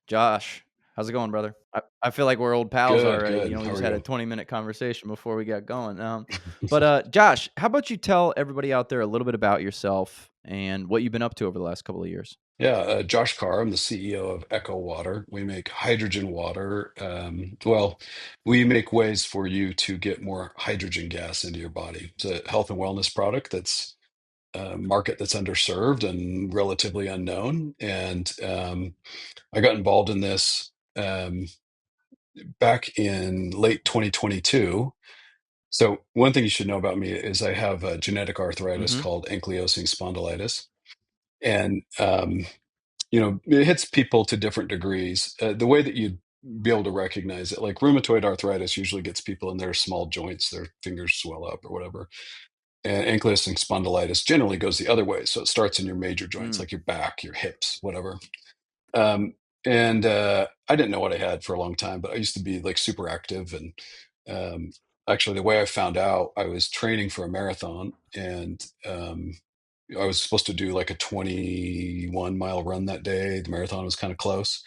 Josh, how's it going, brother? I feel like we're old pals Good, already. good. We How just are had a you? 20-minute conversation before we got going. But Josh, how about you tell everybody out there a little bit about yourself and what you've been up to over the last couple of years? Yeah, Josh Carr. I'm the CEO of Echo Water. We make hydrogen water. Well, we make ways for you to get more hydrogen gas into your body. It's a health and wellness product that's a market that's underserved and relatively unknown. And I got involved in this back in late 2022. So one thing you should know about me is I have a genetic arthritis Mhm. called ankylosing spondylitis. And it hits people to different degrees. The way that you'd be able to recognize it, like rheumatoid arthritis, usually gets people in their small joints, their fingers swell up or whatever. And ankylosing spondylitis generally goes the other way, so it starts in your major joints, Mm. like your back, your hips, whatever. And I didn't know what I had for a long time, but I used to be like super active. And um, actually, the way I found out, I was training for a marathon, and I was supposed to do like a 21-mile run that day. The marathon was kind of close.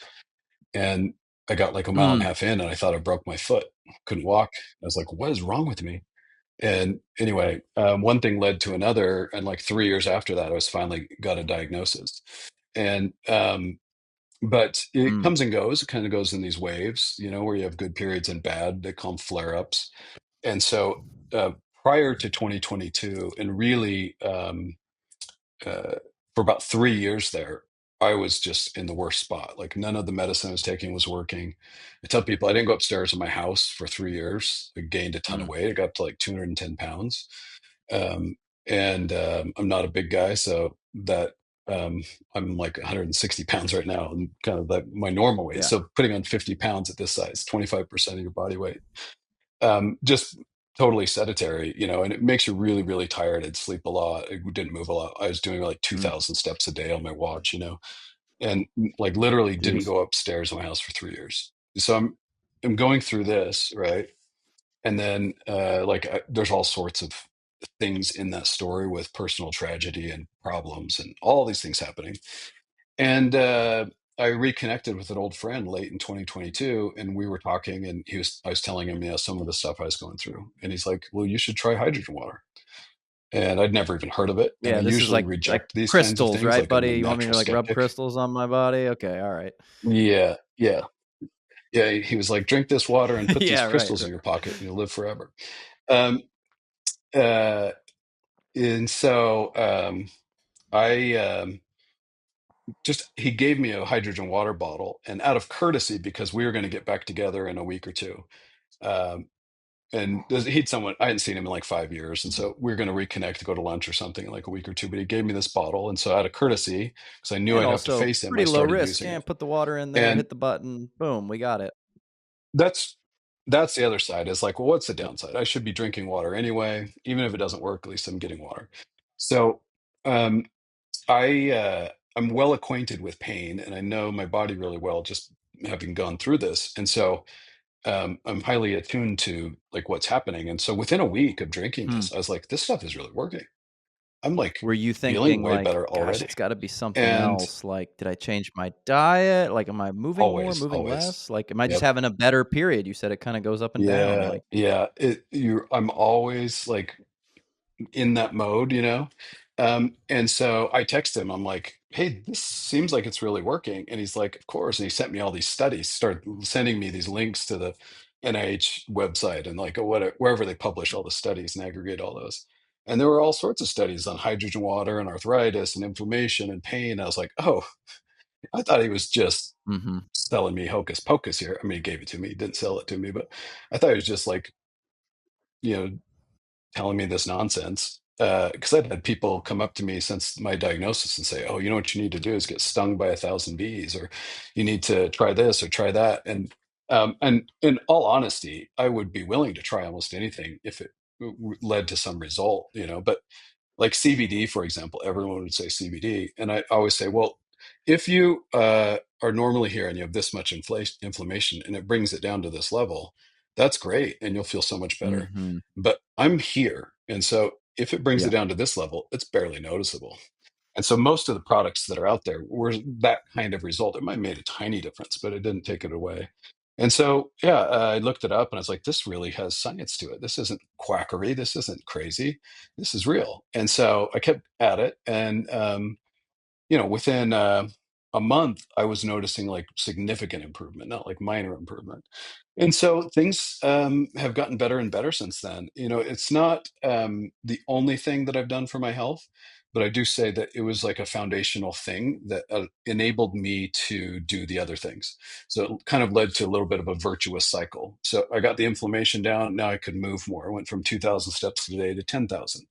And I got like a mile and a Mm. half in and I thought I broke my foot. Couldn't walk. I was like, what is wrong with me? And anyway, one thing led to another. And like 3 years after that, I was finally got a diagnosis. And, but it Mm. comes and goes. It kind of goes in these waves, where you have good periods and bad. They call them flare ups. And so prior to 2022, and really, uh, for about 3 years there, I was just in the worst spot. Like none of the medicine I was taking was working. I tell people I didn't go upstairs in my house for 3 years. I gained a ton of Mm. weight. I got up to like 210 pounds. Um, and I'm not a big guy, so that I'm like 160 pounds right now, and kind of like my normal weight. Yeah. So putting on 50 pounds at this size, 25% of your body weight, just totally sedentary, and it makes you really, really tired. I'd sleep a lot. I didn't move a lot. I was doing like Mm. 2,000 steps a day on my watch, and like literally didn't Jeez. go upstairs in my house for 3 years. So I'm going through this, right? And then there's all sorts of things in that story with personal tragedy and problems and all these things happening. And I reconnected with an old friend late in 2022, and we were talking, and I was telling him, some of the stuff I was going through, and he's like, "Well, you should try hydrogen water." And I'd never even heard of it, and I Yeah, this is usually like reject these kinds of crystals, things, right, like I'm a buddy? You want me to natural like rub skeptic. crystals on my body? Okay, all right. Yeah, yeah, yeah. He was like, "Drink this water and put these Yeah, right. crystals in your pocket, and you'll live forever." Um, uh, and so I just he gave me a hydrogen water bottle, and out of courtesy, because we were going to get back together in a week or two, um, and he'd someone I hadn't seen him in like 5 years, and so we were going to reconnect to go to lunch or something in like a week or two. But he gave me this bottle, and so out of courtesy, because I knew And I'd have to also face him, I pretty low started risk. using And it. put the water in there, And hit the button, boom, we got it. that's that's the other side. Is like, well, what's the Yep. downside? I should be drinking water anyway, even if it doesn't work. At least I'm getting water. So um, I'm well acquainted with pain, and I know my body really well, just having gone through this. And so I'm highly attuned to like what's happening. And so within a week of drinking Hmm. this, I was like, this stuff is really working. I'm like Were you feeling thinking way like, better "Gosh, already. it's gotta be something And else, like, did I change my diet? Like, am I moving more, always, moving always. less? Like, am I just Yep. having a better period?" You said it kinda goes up and down, Yeah. like. Yeah. I'm always like in that mode, and so I text him. I'm like, "Hey, this seems like it's really working." And he's like, "Of course." And he sent me all these studies, started sending me these links to the NIH website and like wherever they publish all the studies and aggregate all those. And there were all sorts of studies on hydrogen water and arthritis and inflammation and pain. I was like, "Oh, I thought he was just Mhm. selling me hocus pocus here." I mean, he gave it to me, he didn't sell it to me, but I thought he was just like, you know, telling me this nonsense. Because I've had people come up to me since my diagnosis and say, "Oh, you know what you need to do is get stung by 1,000 bees, or you need to try this or try that." And in all honesty, I would be willing to try almost anything if it led to some result, But like CBD, for example, everyone would say CBD, and I always say, well, if you are normally here and you have this much inflammation and it brings it down to this level, that's great, and you'll feel so much better. Mhm. But I'm here, and so if it brings it Yeah. down to this level, it's barely noticeable. And so most of the products that are out there were that kind of result. It might have made a tiny difference, but it didn't take it away. And so, yeah, I looked it up and I was like, this really has science to it. This isn't quackery. This isn't crazy. This is real. And so I kept at it. And within a month, I was noticing like significant improvement, not like minor improvement. And so things have gotten better and better since then. It's not the only thing that I've done for my health, but I do say that it was like a foundational thing that enabled me to do the other things. So it kind of led to a little bit of a virtuous cycle. So I got the inflammation down. Now I could move more. I went from 2,000 steps a day to 10,000.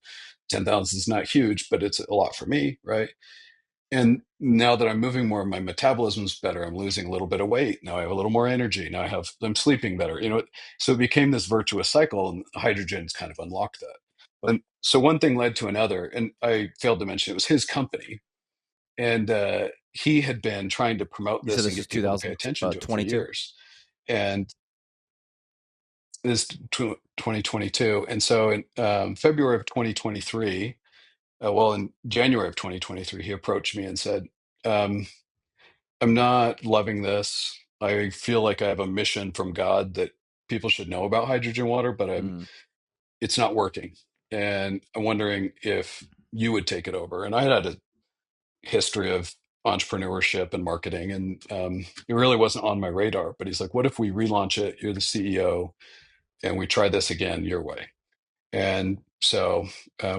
10,000 is not huge, but it's a lot for me, right? And now that I'm moving more, my metabolism's better. I'm losing a little bit of weight. Now I have a little more energy. Now I'm sleeping better. So it became this virtuous cycle, and hydrogen's kind of unlocked that. And so one thing led to another, and I failed to mention it was his company, and he had been trying to promote You said this and this was get people to pay attention to it for 2022? years. And this 2022, and so in February of 2023, well, in January of 2023, he approached me and said, um, I'm not loving this. I feel like I have a mission from God that people should know about hydrogen water, but Mm. it's not working. And I'm wondering if you would take it over. And I had a history of entrepreneurship and marketing, and it really wasn't on my radar. But he's like, what if we relaunch it? You're the CEO, and we try this again your way. And so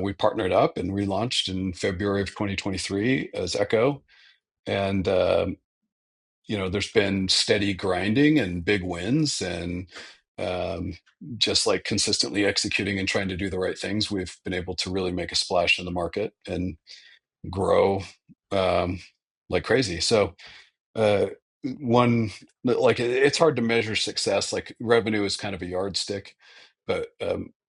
we partnered up and relaunched in February of 2023 as Echo. And there's been steady grinding and big wins, and um, just like consistently executing and trying to do the right things, we've been able to really make a splash in the market and grow um, like crazy. So uh, one like it's hard to measure success. Like revenue is kind of a yardstick, but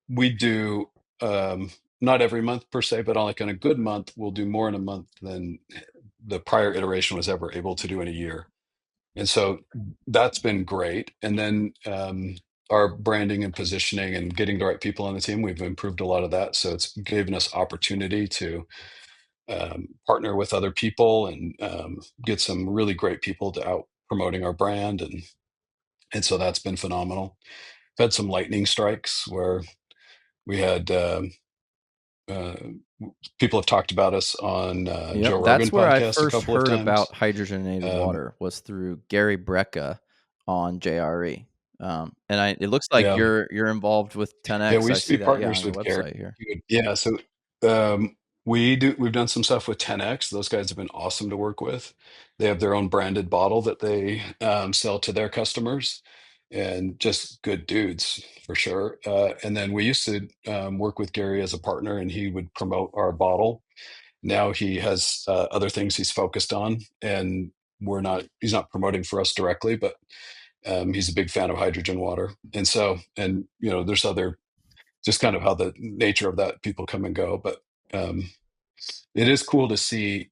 we do not every month per se, but on like in a good month, we'll do more in a month than the prior iteration was ever able to do in a year. And so that's been great. And then our branding and positioning and getting the right people on the team, we've improved a lot of that. So it's given us opportunity to partner with other people and get some really great people to out promoting our brand. And so that's been phenomenal. I've had some lightning strikes where we had uh, people have talked about us on Yep, Joe Rogan that's where I podcast a first couple of heard about times. hydrogenated Um, water was through Gary Brecka on JRE. And it looks like yeah. you're involved with Yeah, we 10X. I used to see be that, yeah, partners on your with Gary. website here. Yeah, so we've done some stuff with 10X. Those guys have been awesome to work with. They have their own branded bottle that they sell to their customers, and just good dudes for sure. And then we used to work with Gary as a partner, and he would promote our bottle. Now he has other things he's focused on, and he's not promoting for us directly, but he's a big fan of hydrogen water. And so, and there's other just kind of how the nature of that people come and go. But um, it is cool to see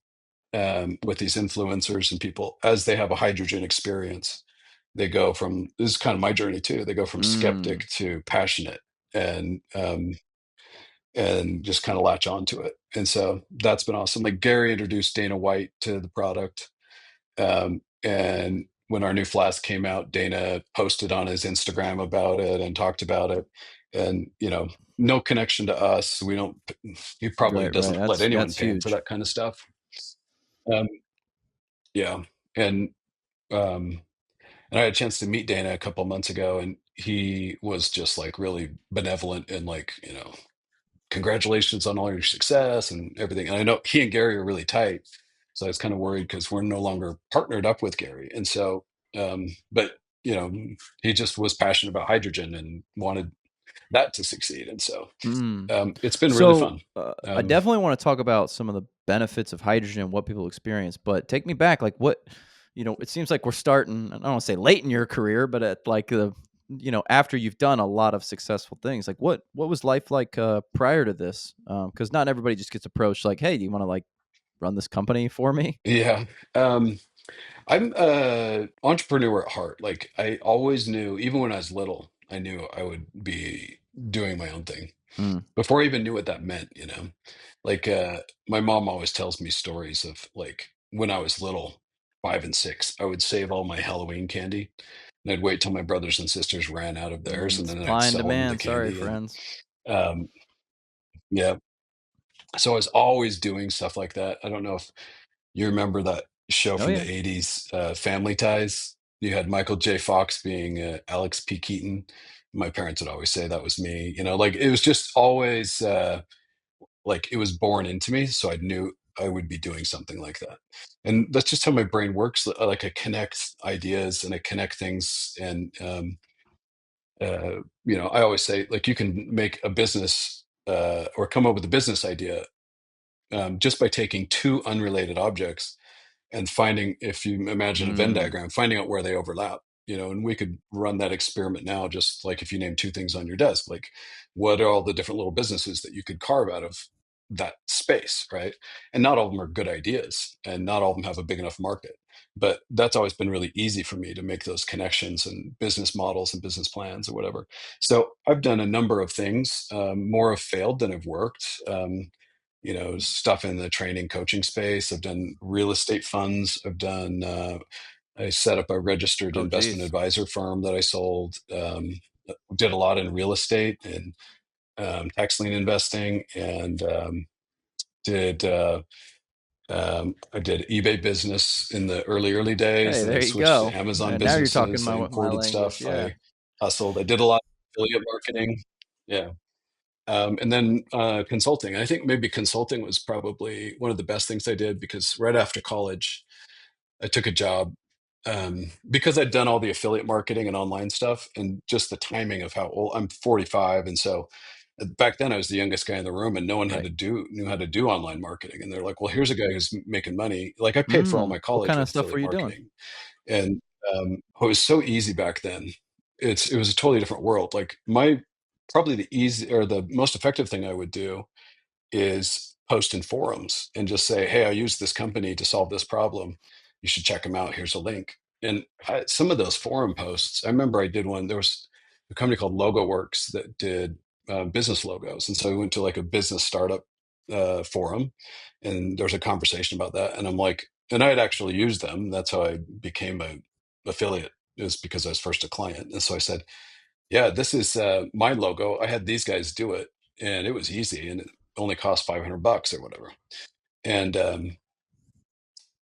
with these influencers and people as they have a hydrogen experience, they go from this is kind of my journey too. They go from Mm, skeptic to passionate and just kind of latch onto it. And so that's been awesome. Like Gary introduced Dana White to the product. And when our new flask came out, Dana posted on his Instagram about it and talked about it. And, no connection to us. He probably right, right. doesn't let anyone That's pay him for huge. that kind of stuff. Um, yeah. And, um, and I had a chance to meet Dana a couple months ago, and he was just like really benevolent and like, congratulations on all your success and everything. And I know he and Gary are really tight. So I was kind of worried because we're no longer partnered up with Gary. And so, but he just was passionate about hydrogen and wanted that to succeed. And so Mm. it's been really So, fun. I Um, definitely wanna talk about some of the benefits of hydrogen and what people experience, but take me back, like, it seems like we're starting, I don't wanna say late in your career, but at, like, after you've done a lot of successful things, like, what was life like, prior to this? Because not everybody just gets approached like, "Hey, do you wanna, like, run this company for me?" yeah. I'm a entrepreneur at heart. Like I always knew, even when I was little, I knew I would be doing my own thing. Mm. before I even knew what that meant, you know? Like, my mom always tells me stories of, like, when I was little, 5 and 6, I would save all my Halloween candy, and I'd wait till my brothers and sisters ran out of theirs, and then I'd Supply and sell them the demand. Sorry, candy, and, friends. um yeah. So I was always doing stuff like that. I don't know if you remember that show Oh from the yeah. '80s, Family Ties? You had Michael J. Fox being, Alex P. Keaton. My parents would always say that was me, you know, like, it was just always, like, it was born into me, so I knew I would be doing something like that. And that's just how my brain works, like, I connect ideas and I connect things, and, you know, I always say, like, you can make a business, or come up with a business idea, just by taking 2 unrelated objects and finding, if you imagine a Venn Mm. diagram, finding out where they overlap, you know, and we could run that experiment now, just like if you name 2 things on your desk, like, what are all the different little businesses that you could carve out of that space, right? And not all of them are good ideas, and not all of them have a big enough market. But that's always been really easy for me to make those connections and business models and business plans or whatever. So I've done a number of things. More have failed than have worked. You know, stuff in the training coaching space. I've done real estate funds. I set up a registered Oh investment geez. advisor firm that I sold. Did a lot in real estate and, tax lien investing, and, did, I did eBay business in the early days. Hey, Then I there you switched to go. Amazon Now you're talking businesses. I my imported language. stuff. Yeah. I hustled. I did a lot of affiliate marketing. Yeah. And then, consulting. I think maybe consulting was probably one of the best things I did, because right after college, I took a job, because I'd done all the affiliate marketing and online stuff, and just the timing of how old I'm 45. And so, back then I was the youngest guy in the room, and no one Right. knew how to do online marketing. And they're like, well, here's a guy who's making money. Like, I paid for all Mm. my What college kind of with stuff were affiliate you doing? marketing. And, it was so easy back then. It was a totally different world. Like, my probably the easy or the most effective thing I would do is post in forums and just say, "Hey, I use this company to solve this problem. You should check them out. Here's a link." And some of those forum posts, I remember I did one. There was a company called Logo Works that did, business logos, and so we went to, like, a business startup, forum, and there was a conversation about that. And I'm like, and I had actually used them. That's how I became a affiliate, is because I was first a client. And so I said, yeah, this is, my logo. I had these guys do it, and it was easy, and it only cost $500 or whatever. And,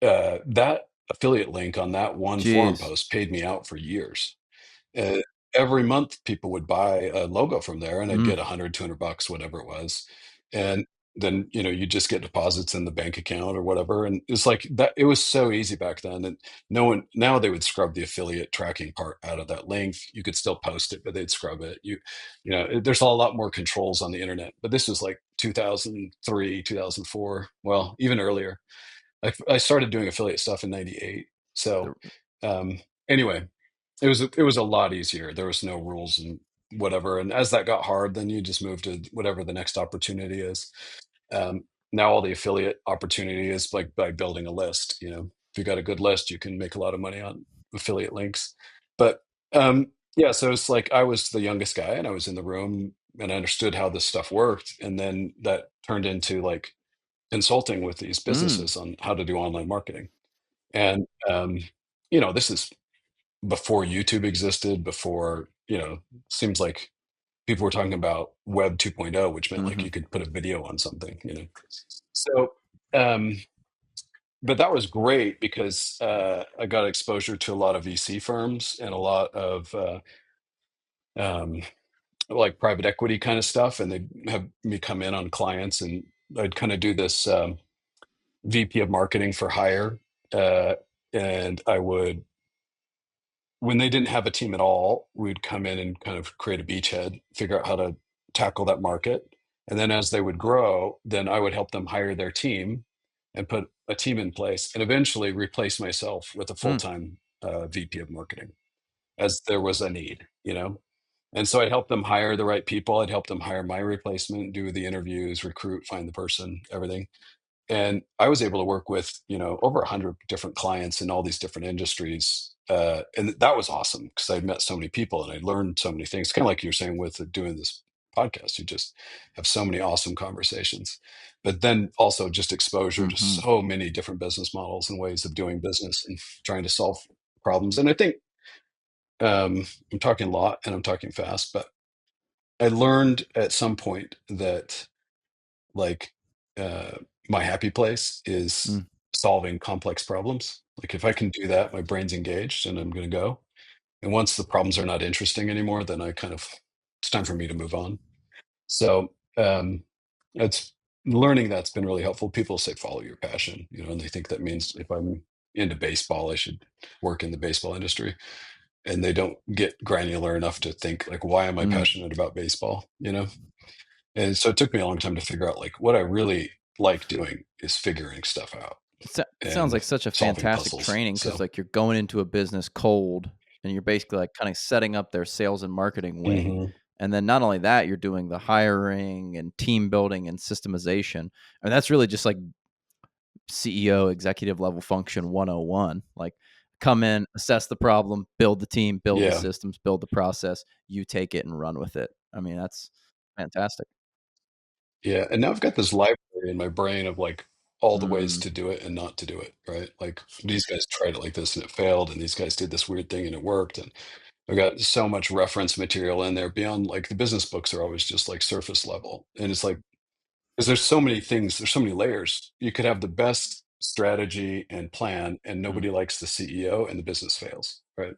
that affiliate link on that one forum Jeez. post paid me out for years. Uh, every month, people would buy a logo from there, and I'd Mm. get 100, $200, whatever it was. And then, you know, you just get deposits in the bank account or whatever. And it's like that. It was so easy back then. And no one, now they would scrub the affiliate tracking part out of that link. You could still post it, but they'd scrub it. You know, there's a lot more controls on the internet, but this was like 2003, 2004. Well, even earlier. I started doing affiliate stuff in '98. So, The um, anyway, it was a lot easier. There was no rules and whatever. And as that got hard, then you just move to whatever the next opportunity is. Um, Now all the affiliate opportunity is like by building a list. You know, if you got a good list, you can make a lot of money on affiliate links. But, yeah, so it's like I was the youngest guy, and I was in the room, and I understood how this stuff worked. And then that turned into, like, consulting with these mm. businesses on how to do online marketing. And, you know, this is before YouTube existed, before, you know, seems like people were talking about Web 2.0, which meant, like, Mhm. you could put a video on something, you know. So, um, but that was great because, I got exposure to a lot of VC firms and a lot of, um, like, private equity kind of stuff, and they'd have me come in on clients, and I'd kind of do this, VP of marketing for hire, uh, and I would, when they didn't have a team at all, we'd come in and kind of create a beachhead, figure out how to tackle that market. And then as they would grow, then I would help them hire their team and put a team in place, and eventually replace myself with a Mm. full-time, VP of marketing, as there was a need, you know? And so I'd help them hire the right people. I'd help them hire my replacement, do the interviews, recruit, find the person, everything. And I was able to work with, you know, over 100 different clients in all these different industries, and that was awesome because I met so many people and I learned so many things, kinda like you're saying with, doing this, podcast. You just have so many awesome conversations, but then also just exposure to Mhm. so many different business models and ways of doing business and trying to solve problems. And I think I'm talking a lot and I'm talking fast, but I learned at some point that like uh, my happy place is Mm. solving complex problems. Like if I can do that, my brain's engaged and I'm going to go. And once the problems are not interesting anymore, then I kind of it's time for me to move on. So it's learning that's been really helpful. People say follow your passion, and they think that means if I'm into baseball, I should work in the baseball industry. And they don't get granular enough to think like, why am I Mm. passionate about baseball? And so it took me a long time to figure out like what I really like doing is figuring stuff out It sounds and like such a solving fantastic puzzles. training because, So like, you're going into a business cold, and you're basically, like, kinda setting up their sales and marketing wing, mhm. and then not only that, you're doing the hiring and team building and systemization, and that's really just, like, CEO, executive level function 101. Like, come in, assess the problem, build the team, build the Yeah. systems, build the process, you take it and run with it. I mean, that's fantastic. Yeah. And now I've got this library in my brain of like all the ways Mm, to do it and not to do it. Right. Like these guys tried it like this and it failed. And these guys did this weird thing and it worked. And I've got so much reference material in there beyond like the business books are always just like surface level. And it's like, because there's so many things, there's so many layers. You could have the best strategy and plan, and mm, nobody likes the CEO, and the business fails, right?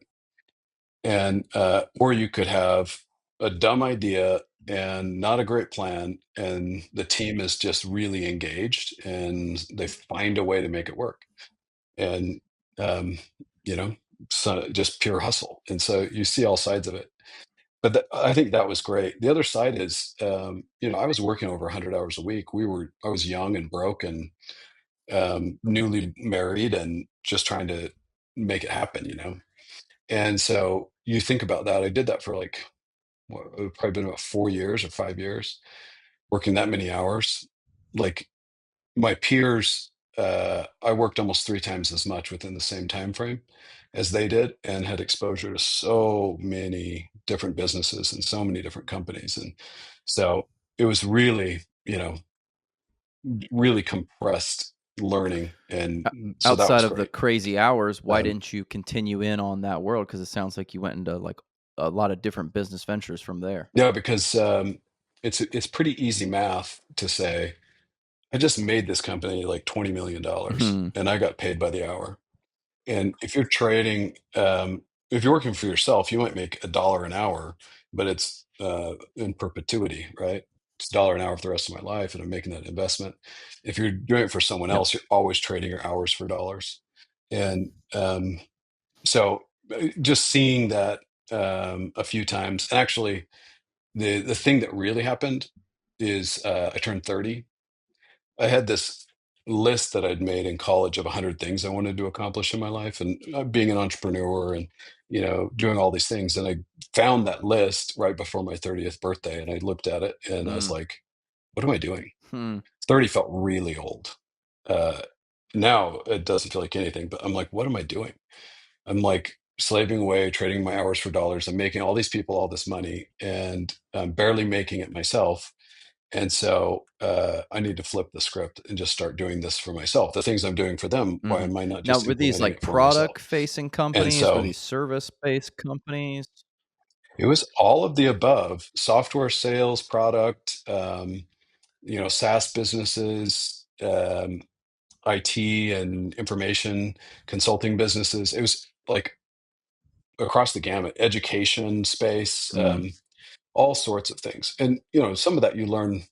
And or you could have a dumb idea and not a great plan, and the team is just really engaged, and they find a way to make it work. And um, you know, so just pure hustle. And so you see all sides of it. But I think that was great. The other side is, I was working over 100 hours a week. I was young and broke and newly married and just trying to make it happen. And so you think about that. I did that for like, what, it would probably been about 4 years or 5 years, working that many hours. Like my peers, I worked almost three times as much within the same time frame as they did, and had exposure to so many different businesses and so many different companies. And so it was really, really compressed learning. And o so that outside was of the great. crazy hours, why Um, didn't you continue in on that world? Because it sounds like you went into, like, a lot of different business ventures from there. no, because it's pretty easy math to say, I just made this company like $20 million Mhm. and I got paid by the hour. And if you're trading, if you're working for yourself, you might make $1 an hour, but it's in perpetuity, right? It's $1 an hour for the rest of my life, and I'm making that investment. If you're doing it for someone Yep. else, you're always trading your hours for dollars. And so just seeing that a few times, and actually, the thing that really happened is I turned 30. I had this list that I'd made in college of 100 things I wanted to accomplish in my life, and being an entrepreneur and doing all these things. And I found that list right before my 30th birthday, and I looked at it and I was Mm. like, "What am I doing?" Hmm. 30 felt really old. Uh, Now it doesn't feel like anything, but I'm like, "What am I doing?" I'm like slaving away, trading my hours for dollars. I'm making all these people all this money, and I'm barely making it myself. And so I need to flip the script and just start doing this for myself. The things I'm doing for them, why Mhm. am I not Now, just were these, implementing like, it for myself? product-facing And companies? Were so these service-based companies? it was all of the above: software sales, product, SaaS businesses, IT and information consulting businesses. It was like across the gamut, education space, Mm. all sorts of things. And, some of that you learn.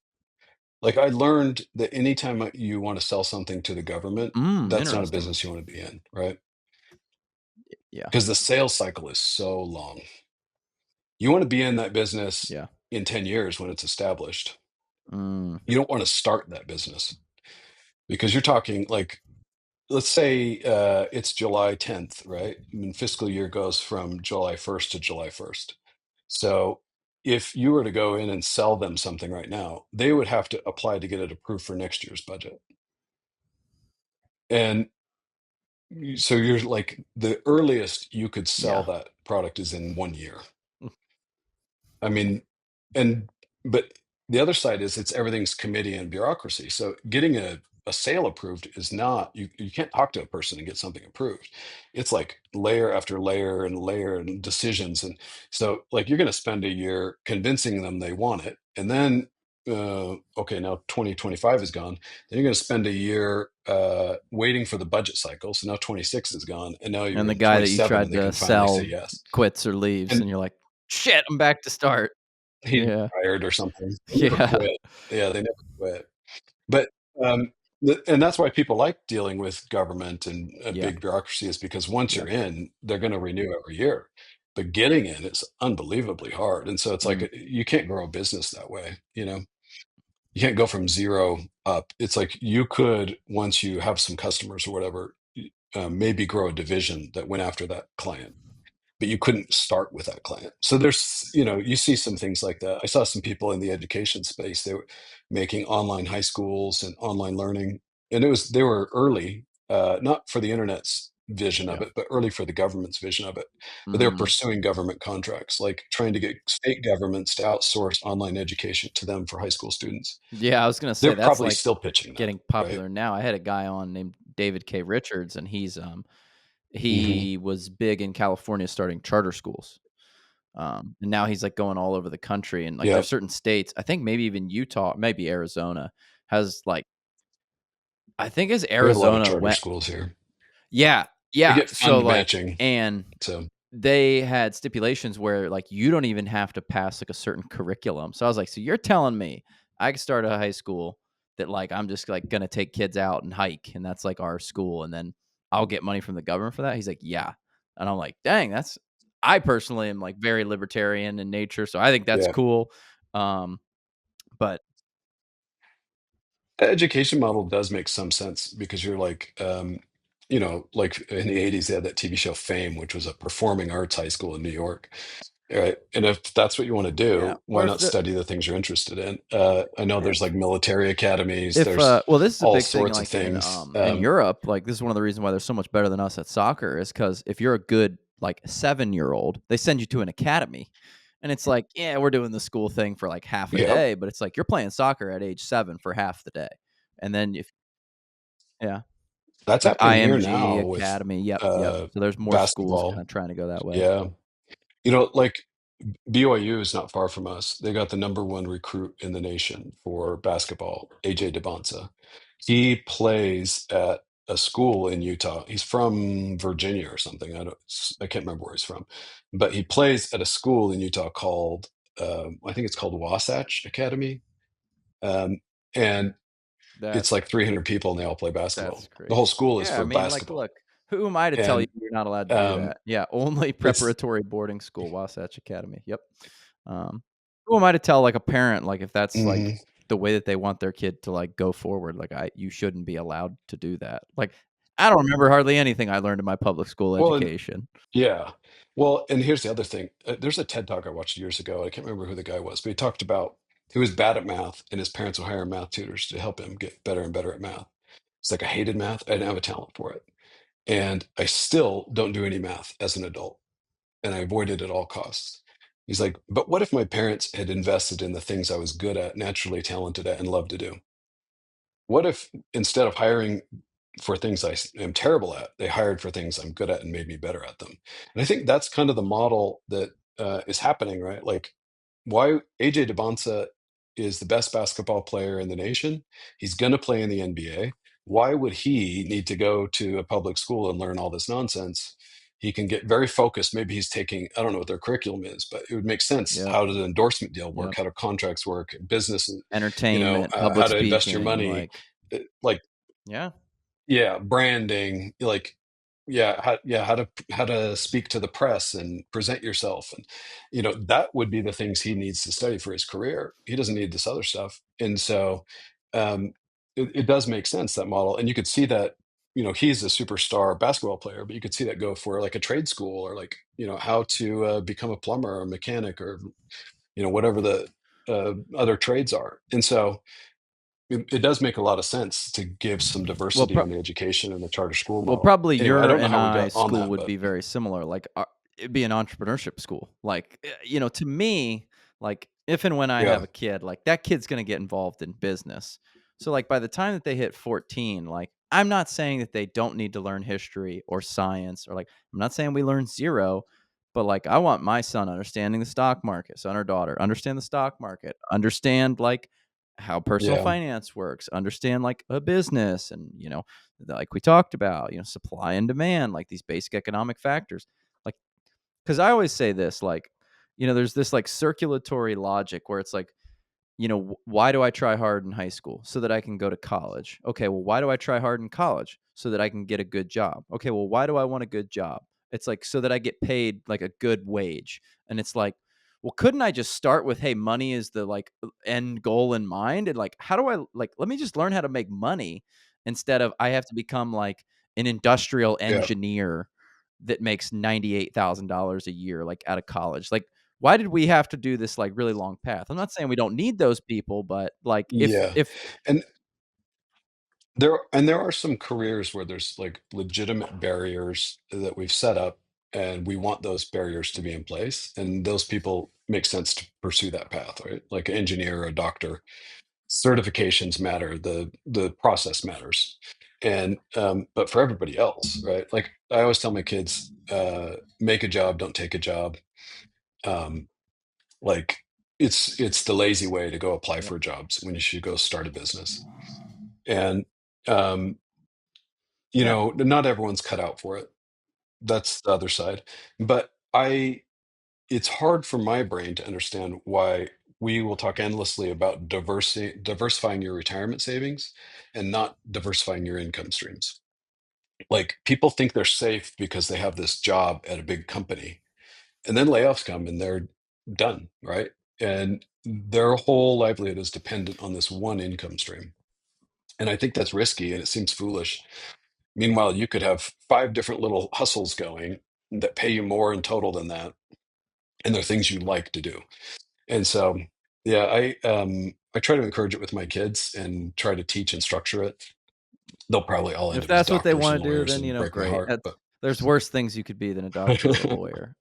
Like, I learned that anytime you wanna sell something to the government, Mm, that's not a interesting. business you wanna be in, right? Yeah. Because the sales cycle is so long. You wanna be in that business Yeah. in 10 years when it's established. Mm. You don't wanna start that business because you're talking, like, let's say, it's July 10th, right? I mean, fiscal year goes from July 1st to July 1st. So, if you were to go in and sell them something right now, they would have to apply to get it approved for next year's budget. And so you're like the earliest you could sell Yeah. that product is in 1 year. I mean, and but the other side is it's everything's committee and bureaucracy. So getting a sale approved is not, you can't talk to a person and get something approved. It's like layer after layer and decisions. And so like you're going to spend a year convincing them they want it. And then, okay, now 2025 is gone. Then you're going to spend a year waiting for the budget cycle. So now 26 is gone. And now you're And the in guy that you 27 and tried they to can finally say sell yes. quits or leaves, And and you're like, "Shit, I'm back to start." he Yeah. retired or something. They never Yeah. quit. Yeah, they never quit. But, and that's why people like dealing with government and a Yeah. big bureaucracy is because once Yep. you're in, they're gonna renew every year. But getting in is unbelievably hard, and so it's like, Mm. you can't grow a business that way, you know? You can't go from 0 up. It's like you could, once you have some customers or whatever, maybe grow a division that went after that client, but you couldn't start with that client. So there's, you see some things like that. I saw some people in the education space. They were making online high schools and online learning, and they were early, not for the internet's vision of Yeah. it, but early for the government's vision of it. But they're Mhm. pursuing government contracts, like trying to get state governments to outsource online education to them for high school students. Yeah, I was gonna They're say that's, probably like, still pitching that, getting right? popular now. I had a guy on named David K. Richards, and Hmm. he was big in California starting charter schools. And now he's, like, going all over the country, and, like, Yeah, there's certain states, I think maybe even Utah, maybe Arizona, has, like I think it's we have a lot of Arizona charter went. schools here. Yeah, They yeah, get so, fund like, matching, and so they had stipulations where, like, you don't even have to pass, like, a certain curriculum. So I was like, "So you're telling me I could start a high school that, like, I'm just, like, gonna take kids out and hike, and that's, like, our school, and then I'll get money from the government for that?" He's like, "Yeah." And I'm like, "Dang, that's." I personally am, like, very libertarian in nature, so I think that's yeah. cool. Um, but The education model does make some sense because you're like, like in the 80s, they had that TV show Fame, which was a performing arts high school in New York. Right. And if that's what you want to yeah, do, why or if not the study the things you're interested in? I know there's if like military academies, there's well, this is a all big thing, sorts of like, things. in Europe, like, this is one of the reasons why they're so much better than us at soccer is because if you're a good, like, 7-year-old, they send you to an academy, and it's like, "Yeah, we're doing the school thing for, like, half a Yep. day," but it's like, you're playing soccer at age 7 for half the day, and then if yeah, That's like happening here IMG now with Academy, yep, yep. uh, So there's more schools basketball. kinda trying to go that way. Yeah. Like BYU is not far from us. They got the number one recruit in the nation for basketball, AJ DeBonsa. He plays at a school in Utah. He's from Virginia or something. I can't remember where he's from, but he plays at a school in Utah called I think it's called Wasatch Academy, um, and it's That's like 300 people and they all play basketball. That's The whole crazy. school is Yeah, I for mean, like, basketball, look, who am I to tell you and you're not allowed to do um, that? Yeah, only it's preparatory boarding school, Wasatch Academy. Yep. Um, who am I to tell, like, a parent, like, if that's, like, mhm. the way that they want their kid to, like, go forward? Like, you shouldn't be allowed to do that. Like, I don't remember hardly anything I learned in my public school Well, and education. yeah. Well, and here's the other thing. There's a TED talk I watched years ago. I can't remember who the guy was, but he talked about he was bad at math, and his parents would hire math tutors to help him get better and better at math. It's like I hated math. I didn't have a talent for it, and I still don't do any math as an adult, and I avoid it at all costs. He's like, but what if my parents had invested in the things I was good at, naturally talented at, and loved to do? What if instead of hiring for things am terrible at, they hired for things I'm good at and made me better at them? And I think that's kind of the model that is happening, right? Like, why AJ DeBonsa is the best basketball player in the nation. He's going to play in the NBA. Why would he need to go to a public school and learn all this nonsense? He can get very focused. Maybe he's taking, I don't know what their curriculum is, but it would make sense. Yep, How does an endorsement deal work? yep. How do contracts work? Business, Entertainment, how public to invest your speaking, money, like like yeah. yeah, branding, like yeah, how to speak to the press and present yourself, and that would be the things he needs to study for his career. He doesn't need this other stuff, and so um, it does make sense, that model, and you could see that. He's a superstar basketball player, but you could see that go for like a trade school, or like how to become a plumber or a mechanic, or whatever the other trades are, and so. It does make a lot of sense to give some Well, diversity on the education and the charter school Well, model. probably Anyway, I your don't know and how we I got on school that, would but be very similar. Like, it'd be an entrepreneurship school. Like, to me, like if and when I have Yeah. a kid, like that kid's gonna get involved in business. So like by the time that they hit 14, like I'm not saying that they don't need to learn history or science or like I'm not saying we learn zero, but like I want my son understanding the stock market, son or daughter, understand the stock market, understand like how personal Yeah. finance works, understand like a business and like we talked about, supply and demand, like these basic economic factors. Like 'cause I always say this, like, there's this, like, circulatory logic where it's like, why do I try hard in high school? So that I can go to college. Okay, well, why do I try hard in college? So that I can get a good job. Okay, well, why do I want a good job? It's like so that I get paid like a good wage. And it's like, well, couldn't I just start with, hey, money is the like end goal in mind? And like, how do I like let me just learn how to make money instead of I have to become like an industrial Yeah. engineer that makes $98,000 a year like out of college. Like why did we have to do this like really long path? I'm not saying we don't need those people, but like Yeah. if And there are some careers where there's like legitimate barriers that we've set up, and we want those barriers to be in place. And those people make sense to pursue that path, right? Like an engineer or a doctor. Certifications matter, the process matters. And but for everybody else, right? Like I always tell my kids, make a job, don't take a job. Um, like it's the lazy way to go apply Yep. for jobs when you should go start a business. And um, Yeah. not everyone's cut out for it. That's the other side. But it's hard for my brain to understand why we will talk endlessly about diversifying your retirement savings and not diversifying your income streams. Like people think they're safe because they have this job at a big company, and then layoffs come and they're done, right? And their whole livelihood is dependent on this one income stream. And I think that's risky and it seems foolish. Meanwhile, you could have five different little hustles going that pay you more in total than that, and they're things you like to do. And so, yeah, I try to encourage it with my kids and try to teach and structure it. They'll probably all end If up as that's what they doctors wanna and do, lawyers then, and break my great. heart, That's but there's worse things you could be than a doctor or a lawyer.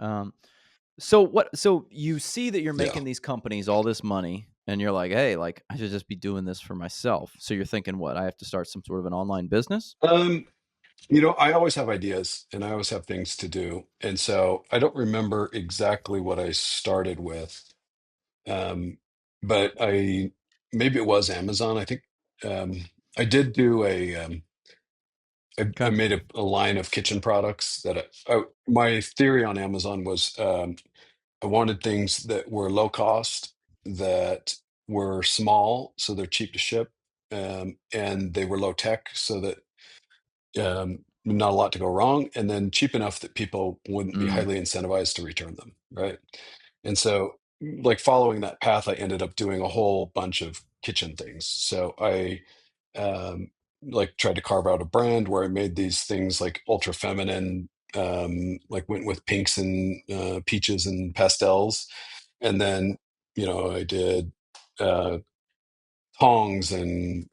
So you see that you're yeah. making these companies all this money and you're like, "Hey, like, I should just be doing this for myself." So you're thinking, "What? I have to start some sort of an online business?" Um, I always have ideas and I always have things to do. And so I don't remember exactly what I started with. Um, but maybe it was Amazon. I think I did do I Okay. made a line of kitchen products that my theory on Amazon was I wanted things that were low cost, that were small, so they're cheap to ship, and they were low tech, so that not a lot to go wrong, and then cheap enough that people wouldn't be Mm. highly incentivized to return them, right? And so, like following that path, I ended up doing a whole bunch of kitchen things. So I um, like tried to carve out a brand where I made these things like ultra feminine, like went with pinks and peaches and pastels, and then I did uh, tongs and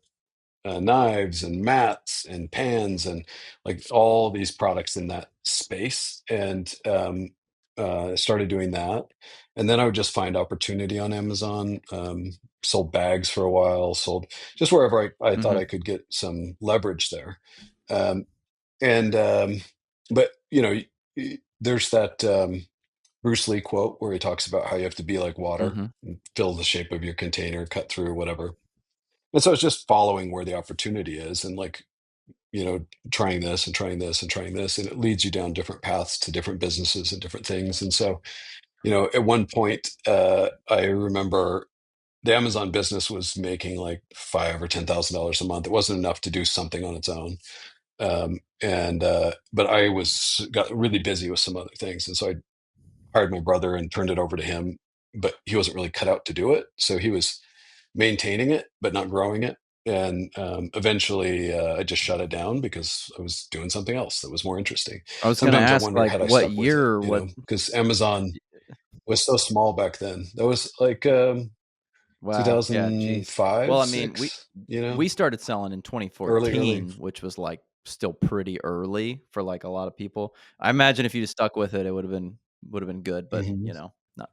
knives and mats and pans and like all these products in that space, and started doing that. And then I would just find opportunity on Amazon. Sold bags for a while, sold just wherever I thought Mhm. I could get some leverage there. um, and but there's that Bruce Lee quote where he talks about how you have to be like water Mhm. and fill the shape of your container, cut through whatever. And so it's just following where the opportunity is, and like, trying this and trying this and trying this. And it leads you down different paths to different businesses and different things. And so, at one point, I remember the Amazon business was making like five or $10,000 a month. It wasn't enough to do something on its own. And but I got really busy with some other things. And so I hired my brother and turned it over to him, but he wasn't really cut out to do it. So he was maintaining it, but not growing it. And eventually, I just shut it down because I was doing something else that was more interesting. I was gonna Sometimes I ask, wonder like, had I what stuck with it, year or what because Amazon was so small back then. That was like wow, yeah, geez. 2005, Well, I mean, we six, we started selling in early. 2014, which was, like, still pretty early for, like, a lot of people. I imagine if you'd stuck with it, it would've been good, but, Mhm. not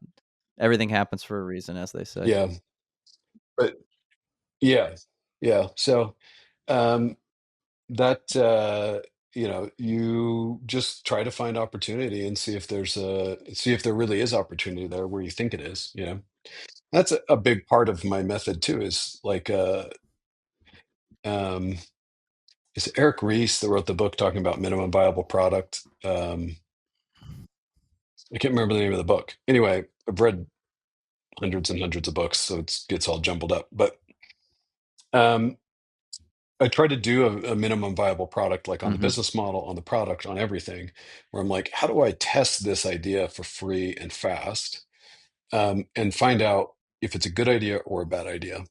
Everything happens for a reason, as they say. Yeah, but yeah, yeah. So, um, that, you just try to find opportunity and see if there really is opportunity there where you think it is, you know? That's a big part of my method too, is like, um, it's Eric Ries that wrote the book talking about minimum viable product. I can't remember the name of the book. Anyway, I've read hundreds and hundreds of books, so gets all jumbled up. But um, I try to do a minimum viable product, like on the Mhm. business model, on the product, on everything, where I'm like, how do I test this idea for free and fast, and find out if it's a good idea or a bad idea,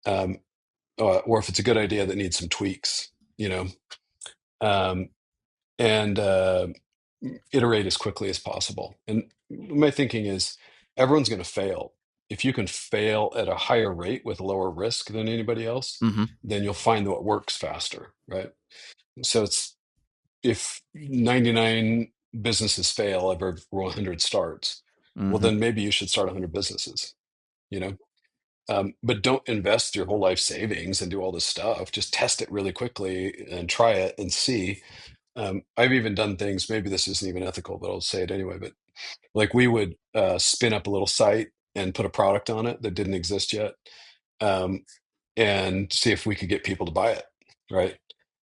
um, or if it's a good idea that needs some tweaks, you know, um, and iterate as quickly as possible. And my thinking is, everyone's going to fail. If you can fail at a higher rate with lower risk than anybody else, Mhm. then you'll find what works faster, right? So it's if 99 businesses fail every 100 starts, well, Mhm. then maybe you should start 100 businesses, you know? But don't invest your whole life savings and do all this stuff. Just test it really quickly and try it and see. I've even done things, maybe this isn't even ethical, but I'll say it anyway. But like we would spin up a little site and put a product on it that didn't exist yet, um, and see if we could get people to buy it, right?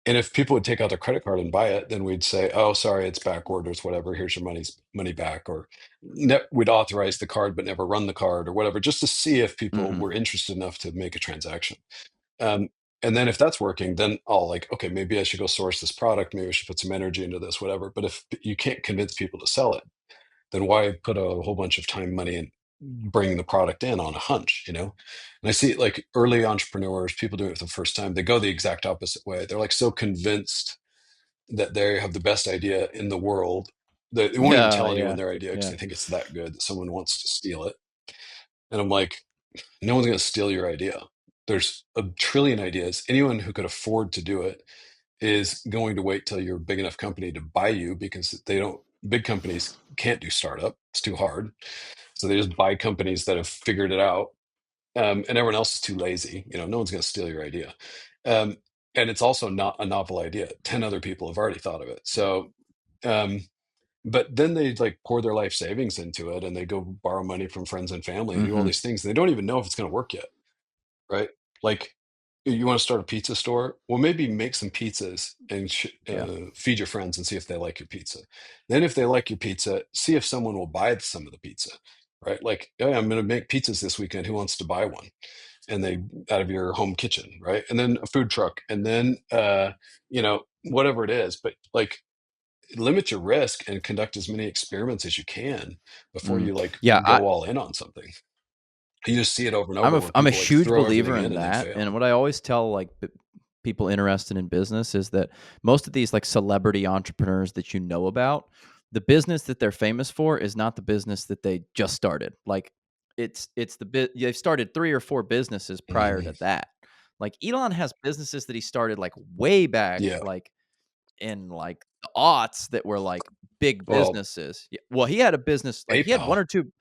And if people would take out their credit card and buy it, then we'd say, "Oh, sorry, it's back orders, whatever. Here's your money back." Or we'd authorize the card but never run the card or whatever, just to see if people Mhm. were interested enough to make a transaction. Um, and then if that's working, then I'll like, okay, maybe I should go source this product. Maybe I should put some energy into this, whatever. But if you can't convince people to sell it, then why put a whole bunch of time, money, and bringing the product in on a hunch, you know? And I see it like early entrepreneurs, people doing it for the first time, they go the exact opposite way. They're like so convinced that they have the best idea in the world that they won't even Yeah, tell anyone yeah, their idea because yeah. they think it's that good that someone wants to steal it. And I'm like, no one's going to steal your idea. There's a trillion ideas. Anyone who could afford to do it is going to wait till you're a big enough company to buy you, because they don't, big companies can't do startup. It's too hard. So they just buy companies that have figured it out. And everyone else is too lazy. You know, no one's going to steal your idea. Um, and it's also not a novel idea. 10 other people have already thought of it. So, um, but then they like pour their life savings into it and they go borrow money from friends and family and do all Mhm. these things. And they don't even know if it's going to work yet. Right? Like, you want to start a pizza store? Well, maybe make some pizzas and Yeah. feed your friends and see if they like your pizza. Then, if they like your pizza, see if someone will buy some of the pizza, right? Like, "Hey, I'm going to make pizzas this weekend. Who wants to buy one?" And they out of your home kitchen, right? And then a food truck, and then whatever it is. But like, limit your risk and conduct as many experiments as you can before Mm. you like Yeah, go all in on something. You just see it over and over where I'm a people like huge throw believer everything in in and they that, fail. and what I always tell, like, people interested in business is that most of these, like, celebrity entrepreneurs that you know about, the business that they're famous for is not the business that they just started. Like, it's the bit they've started 3 or 4 businesses prior Mhm. to that. Like, Elon has businesses that he started, like, way back, Yeah. like, in, like, the aughts that were, like, big Well, businesses. Well, he had a business like, he had 1 PayPal. or 2.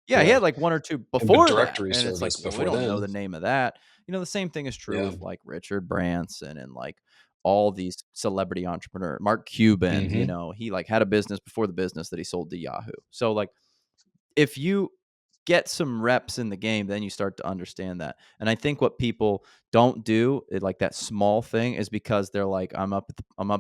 Yeah, he Yeah. had, like, 1 or 2 And the before that, directory and it's like, service "Well, we before don't know then. the name of that." You know, the same thing is true Yeah. of, like, Richard Branson and, like, all these celebrity entrepreneur Mark Cuban, you Mhm. know, he, like, had a business before the business that he sold to Yahoo. So, like, if you get some reps in the game, then you start to understand that. And I think what people don't do, like that small thing, is because they're like, I'm up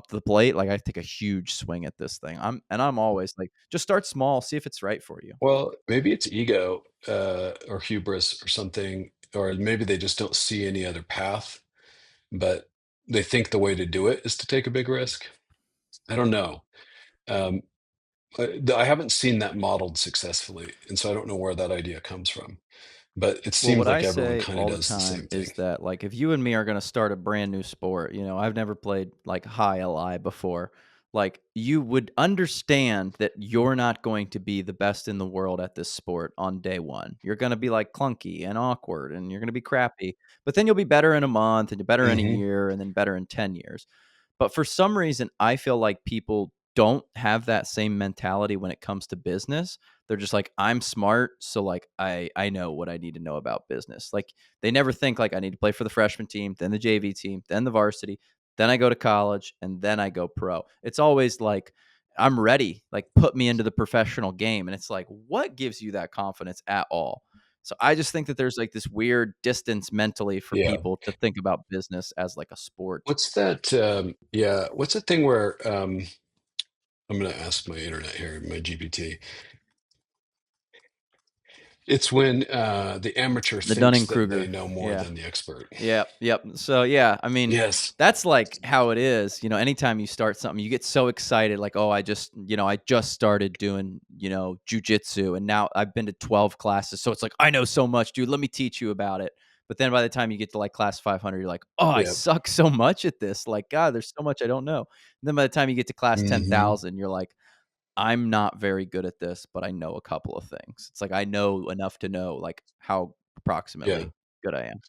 to the plate. Like I take a huge swing at this thing. I'm always like, just start small, see if it's right for you. Well, maybe it's ego, or hubris or something, or maybe they just don't see any other path, but they think the way to do it is to take a big risk. I don't know. Um, I haven't seen that modeled successfully, and so I don't know where that idea comes from. But it Well, seems what I like everyone say kind of all the does the time same thing. is that, like, if you and me are going to start a brand new sport, you know, I've never played like high LI before. Like, you would understand that you're not going to be the best in the world at this sport on day one. You're going to be like clunky and awkward and you're going to be crappy, but then you'll be better in a month and you're better in a Mhm. year and then better in 10 years. But for some reason, I feel like people don't have that same mentality when it comes to business. They're just like, I'm smart, so like I know what I need to know about business. Like they never think like I need to play for the freshman team, then the JV team, then the varsity, then I go to college, and then I go pro. It's always like I'm ready, like put me into the professional game. And it's like, what gives you that confidence at all? So I just think that there's like this weird distance mentally for Yeah. people to think about business as like a sport. What's that? Yeah. What's the thing where I'm going to ask my internet here, my GPT. It's when the amateur The thinks Dunning that they Kruger. know more Yeah. than the expert. Yep, yep. So, yeah, I mean, Yes. that's, like, how it is, anytime you start something, you get so excited, like, "Oh, I just started doing, jujitsu, and now I've been to 12 classes, so it's like, I know so much, dude, let me teach you about it." But then by the time you get to, like, class 500, you're like, "Oh, I Yeah. suck so much at this, like, God, there's so much I don't know." And then by the time you get to class Hmm. 10,000, you're like, "I'm not very good at this, but I know a couple of things." It's like, I know enough to know, like, how Yeah. approximately good I am.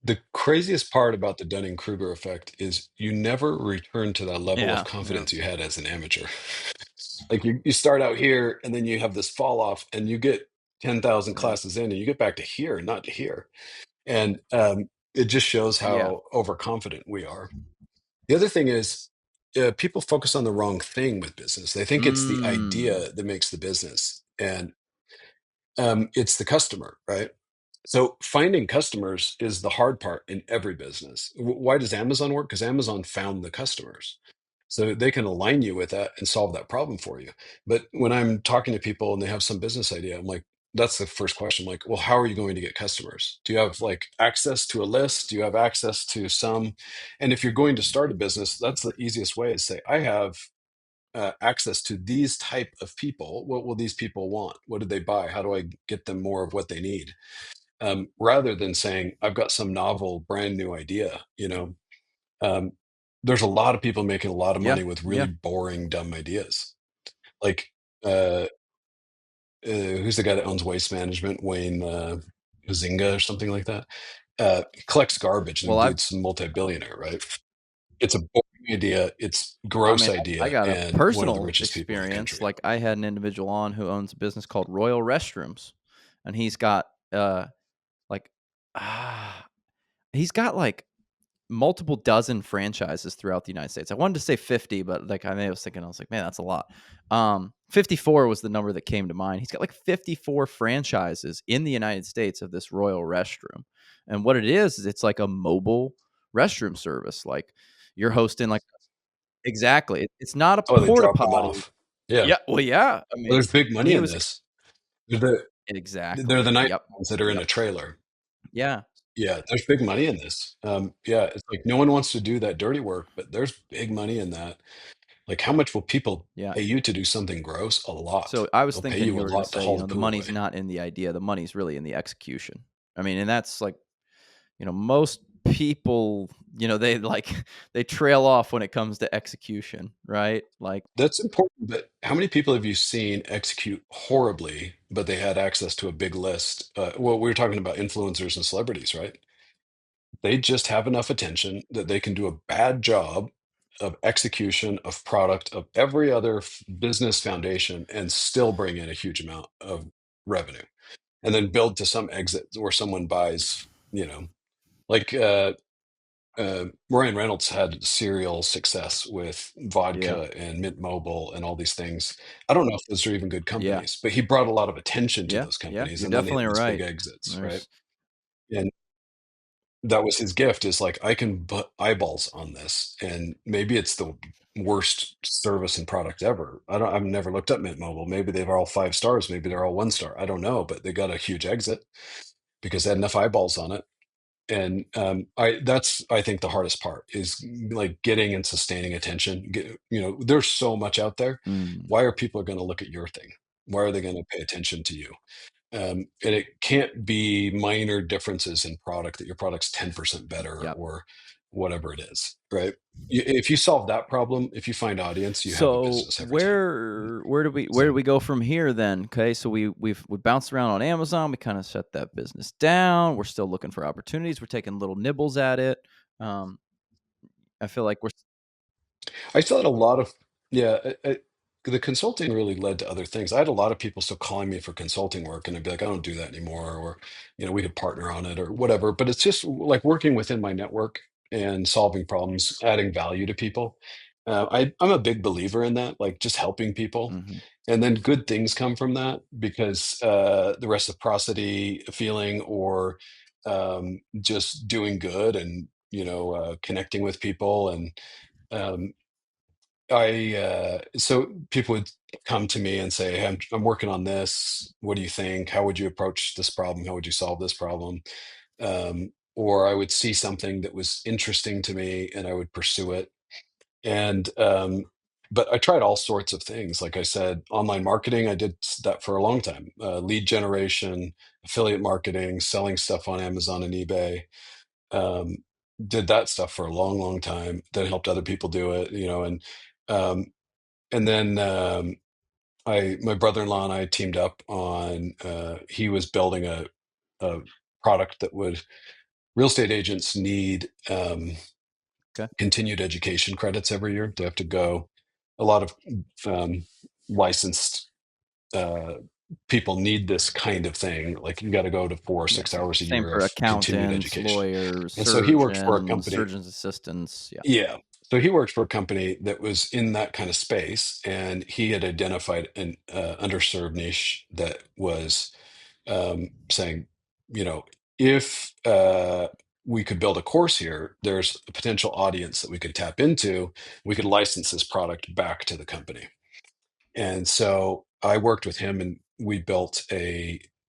The craziest part about the Dunning-Kruger effect is you never return to that level of Yeah, yeah. confidence you had as an amateur. Like you start out here and then you have this fall off and you get 10,000 Yeah. classes in and you get back to here, not to here. And it just shows Yeah. how overconfident we are. The other thing is, people focus on the wrong thing with business. They think it's the Mm. idea that makes the business, and it's the customer, right? So finding customers is the hard part in every business. Why does Amazon work? Because Amazon found the customers. So they can align you with that and solve that problem for you. But when I'm talking to people and they have some business idea, I'm like, that's the first question. Like, well, how are you going to get customers? Do you have like access to a list? Do you have access to some? And if you're going to start a business, that's the easiest way is say, I have access to these type of people. What will these people want? What do they buy? How do I get them more of what they need? Rather than saying, I've got some novel, brand new idea, um, there's a lot of people making a lot of Yeah, money with really yeah. boring, dumb ideas. Like, uh, who's the guy that owns Waste Management? Wayne Huizinga or something like that. He collects garbage, and Well, the dude's a multi-billionaire, right? It's a boring idea. It's I gross mean, I idea, got a and one of the personal richest people in the experience, country. like, I had an individual on who owns a business called Royal Restrooms, and like, ah, he's got, like, multiple dozen franchises throughout the United States. I wanted to say 50, but, like, I was thinking, I was like, "Man, that's a lot." 54 was the number that came to mind. He's got, like, 54 franchises in the United States of this Royal Restroom, and what it is it's like a mobile restroom service, like, you're hosting, like exactly. It's not a Oh, they porta dropped them potty. off. Yeah. Yeah, well, yeah, I Well, mean, there's big and money he in was this. They're the exactly. nice Yep, ones that are in yep. a trailer. Yeah, Yeah, there's big money in this. Yeah, it's like no one wants to do that dirty work, but there's big money in that. Like, how much will people yeah. pay you to do something gross? A So, lot. I was They'll pay thinking you you a were gonna lot to say, haul the the poo money's away. not in the idea, the money's really in the execution. I mean, and that's like, most people, they, like they trail off when it comes to execution, right? Like That's important, but how many people have you seen execute horribly, but they had access to a big list? Well, we were talking about influencers and celebrities, right? They just have enough attention that they can do a bad job of execution, of product, of every other business foundation, and still bring in a huge amount of revenue, and then build to some exit where someone buys, like Ryan Reynolds had serial success with yeah, vodka and Mint Mobile and all these things. I don't know if those are even good yeah, companies, but he brought a lot of attention to yeah, those yeah, companies, you're and then they hit definitely these big right. exits, right? There's And that was his gift is like, I can put eyeballs on this, and maybe it's the worst service and product ever. I've never looked up Mint Mobile. Maybe they're all 5 stars, maybe they're all 1 star. I don't know, but they got a huge exit because they had enough eyeballs on it. And I think the hardest part is like getting and sustaining attention. There's so much out there. mm, Why are people going to look at your thing? Why are they going to pay attention to you? And it can't be minor differences in product that your product's 10% better yep. or whatever it is, right? If you solve that problem, if you find audience, you have a So business every time. where do So we go from here then? Okay, so we bounced around on Amazon. We kind of shut that business down. We're still looking for opportunities. We're taking little nibbles at it. Um, I feel like we're I still had a lot of Yeah, the consulting really led to other things. I had a lot of people still calling me for consulting work, and I'd be like, I don't do that anymore, or we could partner on it or whatever. But it's just like working within my network and solving problems, adding value to people. I'm a big believer in that, like just helping people, Mhm. and then good things come from that because the reciprocity feeling, or just doing good, and connecting with people, and um, so people would come to me and say, "Hey, I'm working on this. What do you think? How would you approach this problem? How would you solve this problem?" Or I would see something that was interesting to me and I would pursue it. And but I tried all sorts of things. Like I said, online marketing, I did that for a long time. Lead generation, affiliate marketing, selling stuff on Amazon and eBay. Um, did that stuff for a long, long time. Then helped other people do it, um, and then I my brother-in-law and I teamed up on he was building a product that would real estate agents need Okay. continued education credits every year. They have to go a lot of licensed uh, people need this kind of thing. Like you got to go to four or Yeah, 6 hours a same year for of continued accountants, education. lawyers, And so he worked for a company. surgeons assistants, yeah. Yeah. So he worked for a company that was in that kind of space, and he had identified an underserved niche that was saying, you know, if we could build a course here, there's a potential audience that we could tap into. We could license this product back to the company. And so I worked with him, and we built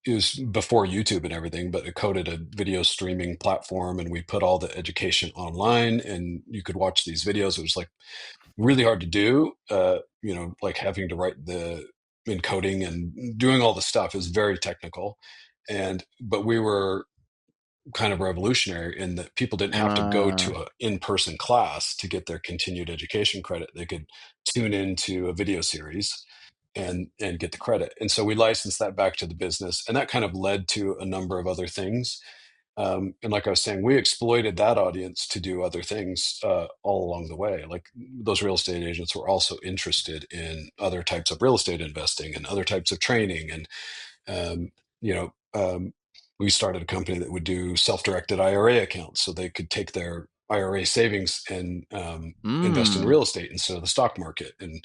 it was before YouTube and everything, but it coded a video streaming platform, and we put all the education online and you could watch these videos. It was like really hard to do, like having to write the encoding and doing all the stuff is very technical. But we were kind of revolutionary in that people didn't have to go Uh, to an in-person class to get their continued education credit. They could tune into a video series and get the credit. And so we licensed that back to the business, and that kind of led to a number of other things. And like I was saying, we exploited that audience to do other things all along the way. Like those real estate agents were also interested in other types of real estate investing and other types of training. And um, you know, we started a company that would do self-directed IRA accounts, so they could take their IRA savings and invest in mm, real estate instead of the stock market. And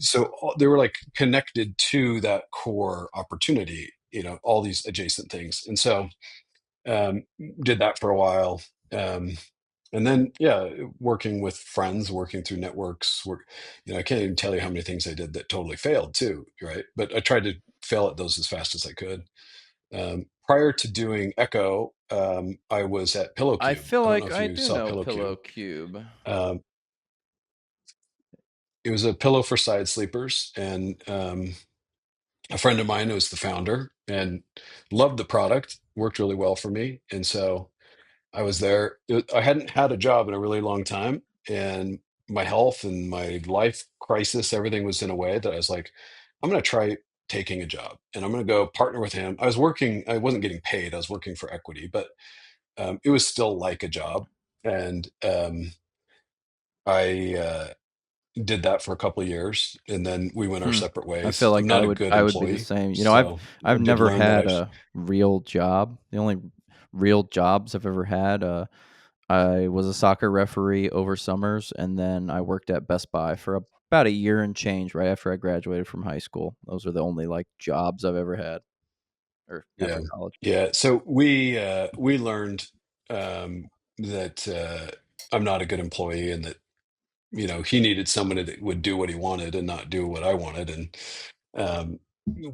so they were like connected to that core opportunity. All these adjacent things. And so um, did that for a while. Um, and then, yeah, working with friends, working through networks, I can't even tell you how many things I did that totally failed too, right? But I tried to fail at those as fast as I could. Prior to doing Echo, I was at Pillow I Cube. feel I don't know like if I you do saw know Pillow Pillow Cube. Cube. Um, it was a pillow for side sleepers, and a friend of mine who was the founder and loved the product, worked really well for me, and so I was there. I hadn't had a job in a really long time, and my health and my life crisis, everything was in a way that I was like, I'm going to try taking a job, and I'm going to go partner with him. I was working, I wasn't getting paid, I was working for equity, but it was still like a job. And I did that for a couple of years, and then we went our Hmm. separate I feel ways. I'm like not a good I would be the employee, same. You know, so I I've did never learn that had a real job. The only real jobs I've ever had, I was a soccer referee over summers, and then I worked at Best Buy for about a year and change right after I graduated from high school. Those are the only like jobs I've ever had or Yeah, after college. yeah. So we learned that I'm not a good employee, and that he needed somebody that would do what he wanted and not do what I wanted, and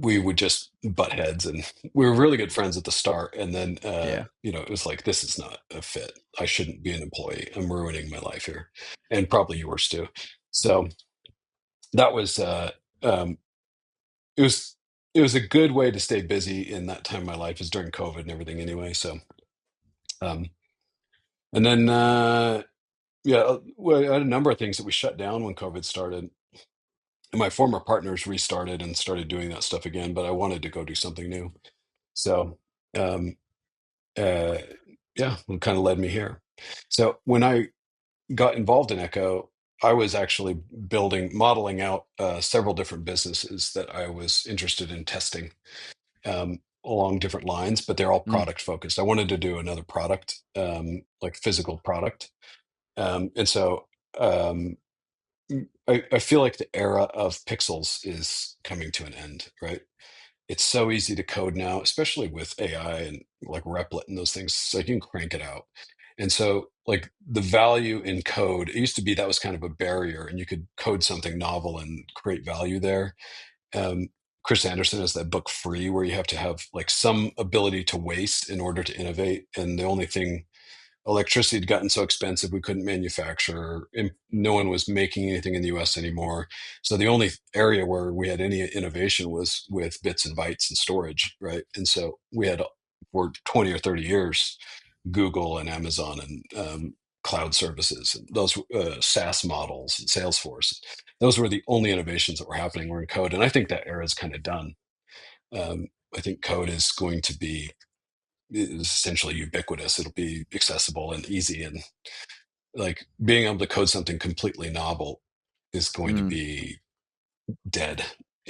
we would just butt heads, and we were really good friends at the start, and then Yeah. it was like, this is not a fit. I shouldn't be an employee. I'm ruining my life here, and probably yours too. So that was um, it was it was a good way to stay busy in that time of my life, is during COVID and everything anyway. So um, and then yeah, well, I had a number of things that we shut down when COVID started. And my former partners restarted and started doing that stuff again, but I wanted to go do something new. So, um, uh, yeah, it kind of led me here. So when I got involved in Echo, I was actually modeling out several different businesses that I was interested in testing along different lines, but they're all Mm, product focused. I wanted to do another product, like physical product. And so um, I feel like the era of pixels is coming to an end, right? It's so easy to code now, especially with AI and like Replit and those things. So you can crank it out. And so, like the value in code, it used to be that was kind of a barrier, and you could code something novel and create value there. Um, Chris Anderson has that book Free, where you have to have like some ability to waste in order to innovate. And the only thing, electricity had gotten so expensive we couldn't manufacture, and no one was making anything in the US anymore. So the only area where we had any innovation was with bits and bytes and storage, right? And so we had, for 20 or 30 years, Google and Amazon and cloud services, and those SaaS models and Salesforce. Those were the only innovations that were happening were in code. And I think that era is kind of done. I think code is going to be, is essentially ubiquitous. It'll be accessible and easy, and like being able to code something completely novel is going to mm. be dead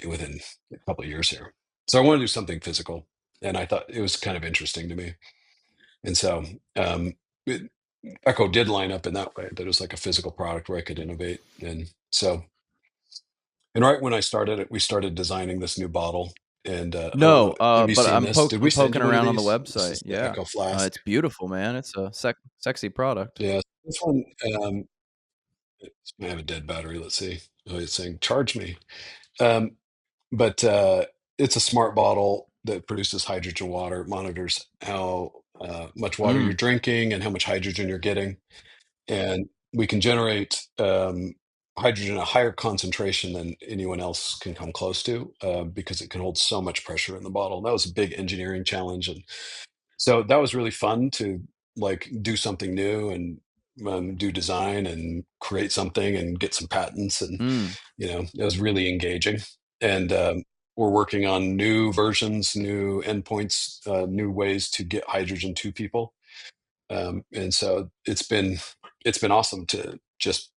within a couple of years here. So I want to do something physical, and I thought it was kind of interesting to me. And so um, it, Echo did line up in that way, that it was like a physical product where I could innovate. And so, and right when I started it, we started designing this new bottle. And No, have you but seen this? Did we I'm send you poking one of around on the these? This website, is the yeah. Echo Flask. It's beautiful, man, it's a sexy product. Yeah, this one. Um, I have a dead battery. Let's see. Oh, it's saying charge me. Um, but it's a smart bottle that produces hydrogen water. It monitors how much water you're Mm, drinking and how much hydrogen you're getting. And we can generate hydrogen at a higher concentration than anyone else can come close to because it can hold so much pressure in the bottle. That was a big engineering challenge. And so that was really fun to like do something new and do design and create something and get some patents. And mm. it was really engaging. And we're working on new versions, new endpoints, new ways to get hydrogen to people. And so it's been awesome to just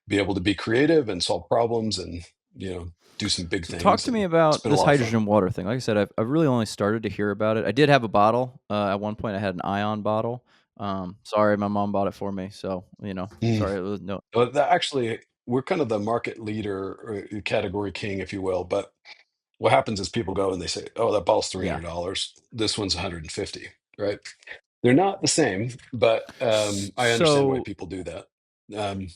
be able to be creative and solve problems and do some big So talk things. to me And it's about been a this lot of fun. hydrogen water thing. Like I said, I've really only started to hear about it. I did have a bottle. At one point, I had an ion bottle. Sorry, my mom bought it for me, so, Mm. sorry, it was no. Well, actually, we're kind of the market leader or category king, if you will. But what happens is people go and they say, "Oh, that bottle's Yeah. $300. This one's 150." Right? They're not the same, but I understand why So, people do that. Um,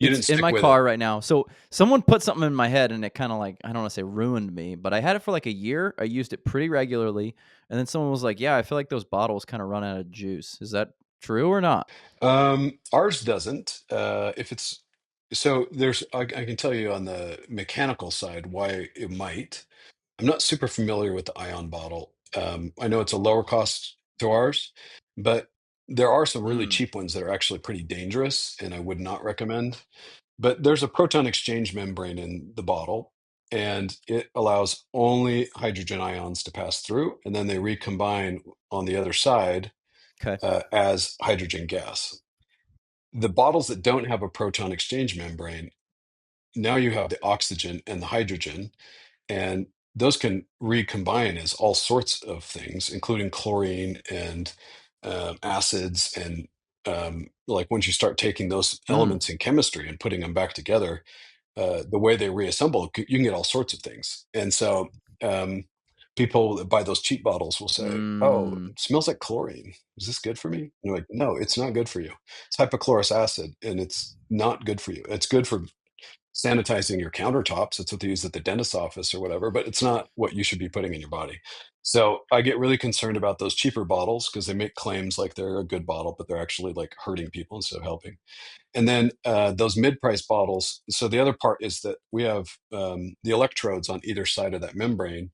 you it's didn't in stick my with it. car right now. So, someone put something in my head, and it kinda, like, I don't wanna say ruined me, but I had it for, like, a year. I used it pretty regularly, and then someone was like, "Yeah, I feel like those bottles kinda run out of juice." Is that true or not? Ours doesn't. If it's so, I can tell you on the mechanical side why it might. I'm not super familiar with the ion bottle. I know it's a lower cost to ours, but there are some really Mm, cheap ones that are actually pretty dangerous, and I would not recommend. But there's a proton exchange membrane in the bottle, and it allows only hydrogen ions to pass through, and then they recombine on the other side 'kay. as hydrogen gas. The bottles that don't have a proton exchange membrane, now you have the oxygen and the hydrogen, and those can recombine as all sorts of things, including chlorine and acids. And like once you start taking those Mm, elements in chemistry and putting them back together, the way they reassemble, you can get all sorts of things. And so um, people that buy those cheap bottles will say, "Oh, mm, it smells like chlorine. Is this good for me?" And you're like, "No, it's not good for you. It's hypochlorous acid, and it's not good for you. It's good for sanitizing your countertops. That's what they use at the dentist's office or whatever, but it's not what you should be putting in your body." So I get really concerned about those cheaper bottles because they make claims like they're a good bottle, but they're actually like hurting people instead of helping. And then those mid-price bottles. So the other part is that we have the electrodes on either side of that membrane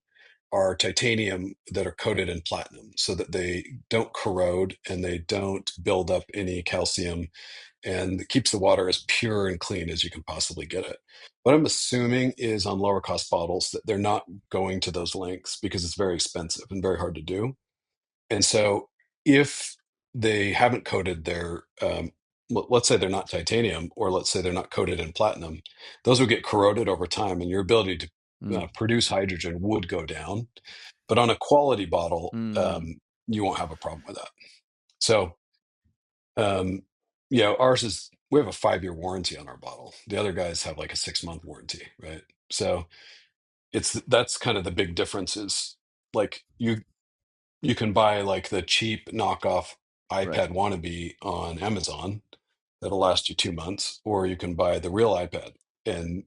are titanium that are coated in platinum so that they don't corrode and they don't build up any calcium, and it keeps the water as pure and clean as you can possibly get it. What I'm assuming is on lower cost bottles that they're not going to those lengths because it's very expensive and very hard to do. And so if they haven't coated their let's say they're not titanium, or let's say they're not coated in platinum, those would get corroded over time, and your ability to Mm, produce hydrogen would go down. But on a quality bottle, mm, you won't have a problem with that. So, um, ours is, we have a 5-year warranty on our bottle. The other guys have like a 6-month warranty, right? So that's kind of the big difference is, like, you can buy like the cheap knockoff right. iPad wannabe on Amazon that'll last you 2 months, or you can buy the real iPad, and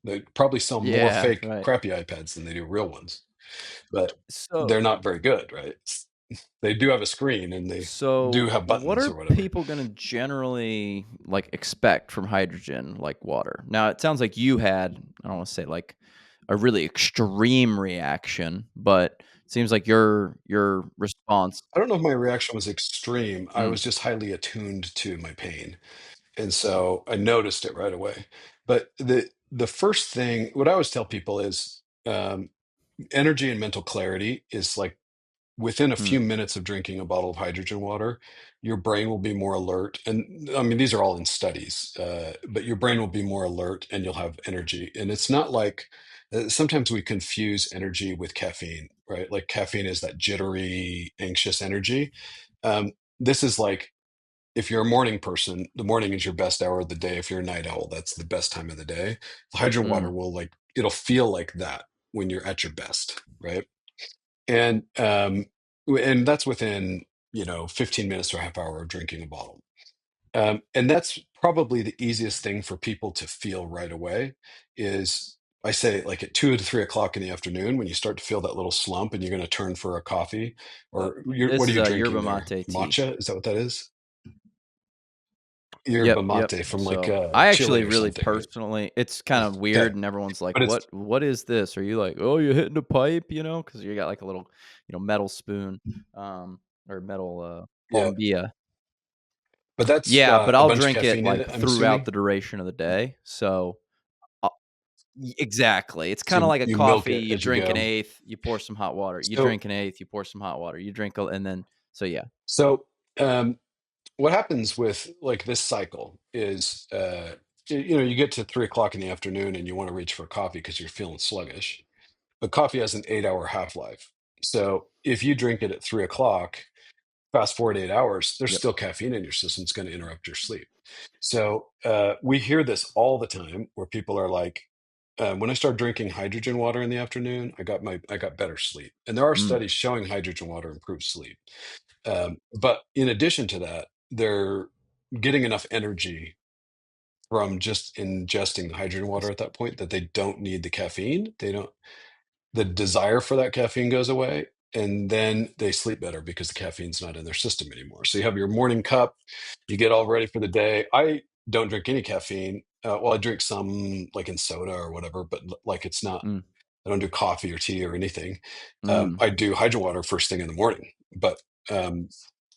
they probably sell more Yeah, fake right. crappy iPads than they do real ones, but So they're not very good, right? They do have a screen, and they do so have what buttons are or whatever. people gonna generally, like, expect from hydrogen, like water? Now, it sounds like you had, I don't wanna say, like, a really extreme reaction, but it seems like your response. I don't know if my reaction was extreme. I Mm, was just highly attuned to my pain, and so I noticed it right away. But the first thing, what I always tell people is, energy and mental clarity is like, within a mm, few minutes of drinking a bottle of hydrogen water, your brain will be more alert. And I mean, these are all in studies, but your brain will be more alert and you'll have energy. And it's not like, sometimes we confuse energy with caffeine, right? Like, caffeine is that jittery, anxious energy. This is like, if you're a morning person, the morning is your best hour of the day. If you're a night owl, that's the best time of the day. The hydrogen water mm. will, like, it'll feel like that when you're at your best, right? And and that's within 15 minutes to a half hour of drinking a bottle. And that's probably the easiest thing for people to feel right away. Is, I say, like, at 2 to 3 o'clock in the afternoon, when you start to feel that little slump and you're going to turn for a coffee, or what This are is you a drinking yerba there? mate tea. Matcha? Is that what that is? Yerba Yep, yep. mate from like So, I Chile actually or really something, right? personally, it's kind of Okay, weird and everyone's like, but it's, what is this?" Are you like, "Oh, you hitting a pipe," because you got, like, a little, metal spoon, or metal, yeah, bombilla. but that's Yeah, but got a I'll bunch of drink it, caffeine in like, it, I'm throughout assuming. the duration of the day, so exactly. It's So kinda like a you milk coffee, it you as you drink an go. eighth, you pour some hot water, you So drink an eighth, you pour some hot water, you drink a and then so yeah. so um, what happens with, like, this cycle is, you get to 3 o'clock in the afternoon and you want to reach for coffee because you're feeling sluggish. But coffee has an 8-hour half-life. So if you drink it at 3 o'clock, fast forward 8 hours, there's Yep. still caffeine in your system. It's going to interrupt your sleep. So we hear this all the time, where people are like, when I started drinking hydrogen water in the afternoon, I got better sleep. And there are Mm, studies showing hydrogen water improves sleep. But in addition to that, they're getting enough energy from just ingesting the hydrogen I water see. at that point, that they don't need the caffeine. They don't, the desire for that caffeine goes away, and then they sleep better because the caffeine's not in their system anymore. So you have your morning cup, you get all ready for the day. I don't drink any caffeine. Well, I drink some, like, in soda or whatever, but like, it's not, Mm, I don't do coffee or tea or anything. mm. I do hydro water first thing in the morning, but um,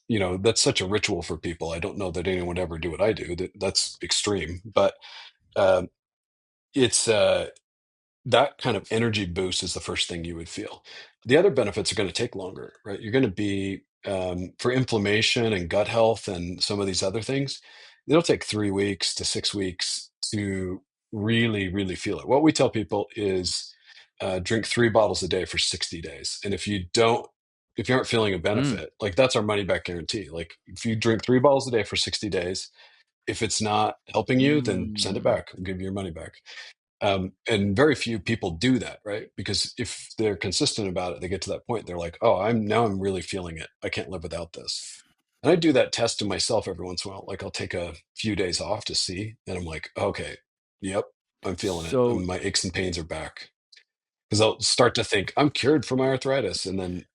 that's such a ritual for people. I don't know that anyone would ever do what I do. That's extreme, but um, it's that kind of energy boost is the first thing you would feel. The other benefits are going to take longer, right? You're going to be, for inflammation and gut health and some of these other things, it'll take 3 weeks to 6 weeks to really, really feel it. What we tell people is, drink 3 bottles a day for 60 days. And if you aren't feeling a Mm, benefit, like, that's our money back guarantee. Like, if you drink 3 bottles a day for 60 days, if it's not helping you, then send it mm. back. We'll give you your money back. And very few people do that, right? Because if they're consistent about it, they get to that point. They're like, "Oh, I'm really feeling it. I can't live without this." And I do that test to myself every once in a while. Like, I'll take a few days off to see, and I'm like, "Okay, yep, I'm feeling it. So And my aches and pains are back." Because I'll start to think I'm cured from my arthritis, and then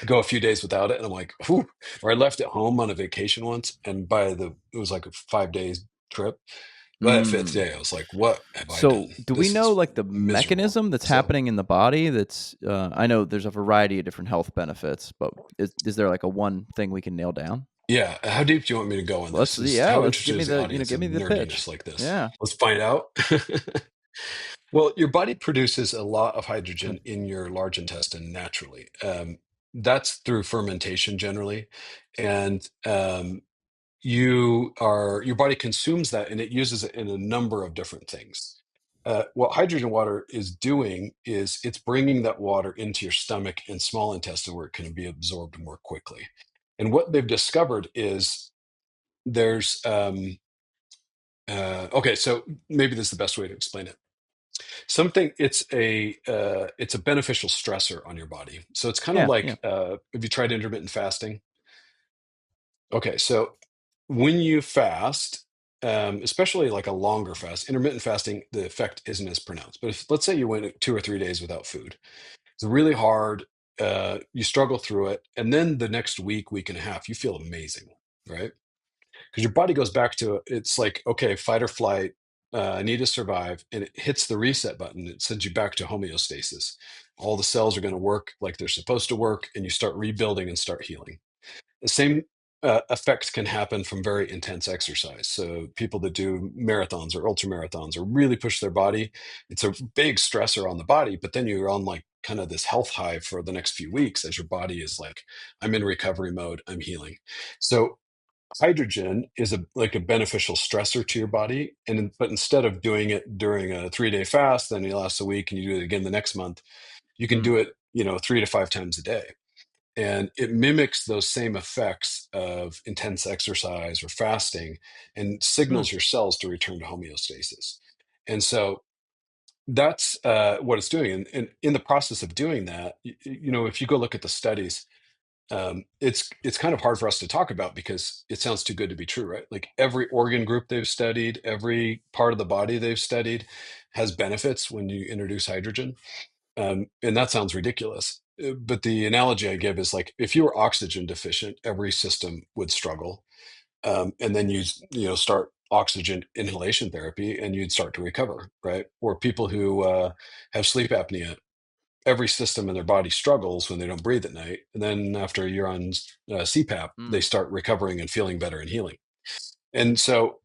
go a few days without it, and I'm like, "Whew." Or I left it home on a vacation once, and it was like a 5 days trip. By that fifth mm. day, I was like, "What have I So, done? do we This know, is like, the miserable." mechanism that's So, happening in the body that's, I know there's a variety of different health benefits, but is there, like, a one thing we can nail down? yeah, how deep do you want me to go on this? How Let's give interested me is the the, audience give me in the pitch. nerdiness like this? Yeah. Let's find out. Well, your body produces a lot of Mm, hydrogen in your large intestine naturally. That's through fermentation generally, and your body consumes that and it uses it in a number of different things. What hydrogen water is doing is it's bringing that water into your stomach and small intestine where it can be absorbed more quickly. And what they've discovered is there's okay, so maybe this is the best way to explain it. Something it's a beneficial stressor on your body. So it's kind of Yeah, yeah. like have you tried intermittent fasting? Okay, so when you fast, especially like a longer fast, intermittent fasting, the effect isn't as pronounced. But if let's say you went 2 or 3 days without food, it's really hard. You struggle through it, and then the next week, week and a half, you feel amazing, right? Because your body goes back to it's like, okay, fight or flight. I need to survive, and it hits the reset button. It sends you back to homeostasis. All the cells are going to work like they're supposed to work, and you start rebuilding and start healing. The same effect can happen from very intense exercise. So people that do marathons or ultra marathons or really push their body, it's a big stressor on the body. But then you're on like kind of this health high for the next few weeks as your body is like, I'm in recovery mode, I'm healing. So hydrogen is like a beneficial stressor to your body, but instead of doing it during a 3-day fast, then you last a week and you do it again the next month, you can Mm, do it 3 to 5 times a day, and it mimics those same effects of intense exercise or fasting and mm, signals your cells to return to homeostasis. And so that's what it's doing, and in the process of doing that, if you go look at the studies, it's kind of hard for us to talk about because it sounds too good to be true, right? Like every organ group they've studied, every part of the body they've studied has benefits when you introduce hydrogen. And that sounds ridiculous. But the analogy I give is like if you were oxygen deficient, every system would struggle. And then you start oxygen inhalation therapy and you'd start to recover, right? Or people who have sleep apnea, every system in their body struggles when they don't breathe at night. And then after you're on CPAP, they mm, start recovering and feeling better and healing. And so,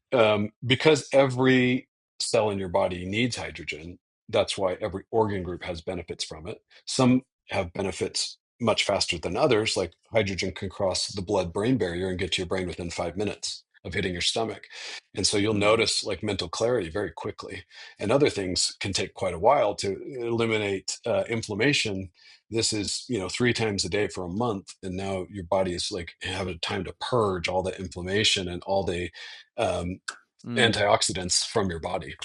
because every cell in your body needs hydrogen, that's why every organ group has benefits from it. Some have benefits much faster than others, like hydrogen can cross the blood brain barrier and get to your brain within 5 minutes of hitting your stomach. And so you'll mm, notice like mental clarity very quickly. And other things can take quite a while to eliminate inflammation. This is 3 times a day for a month, and now your body is like having time to purge all the inflammation and all the um, mm, antioxidants from your body.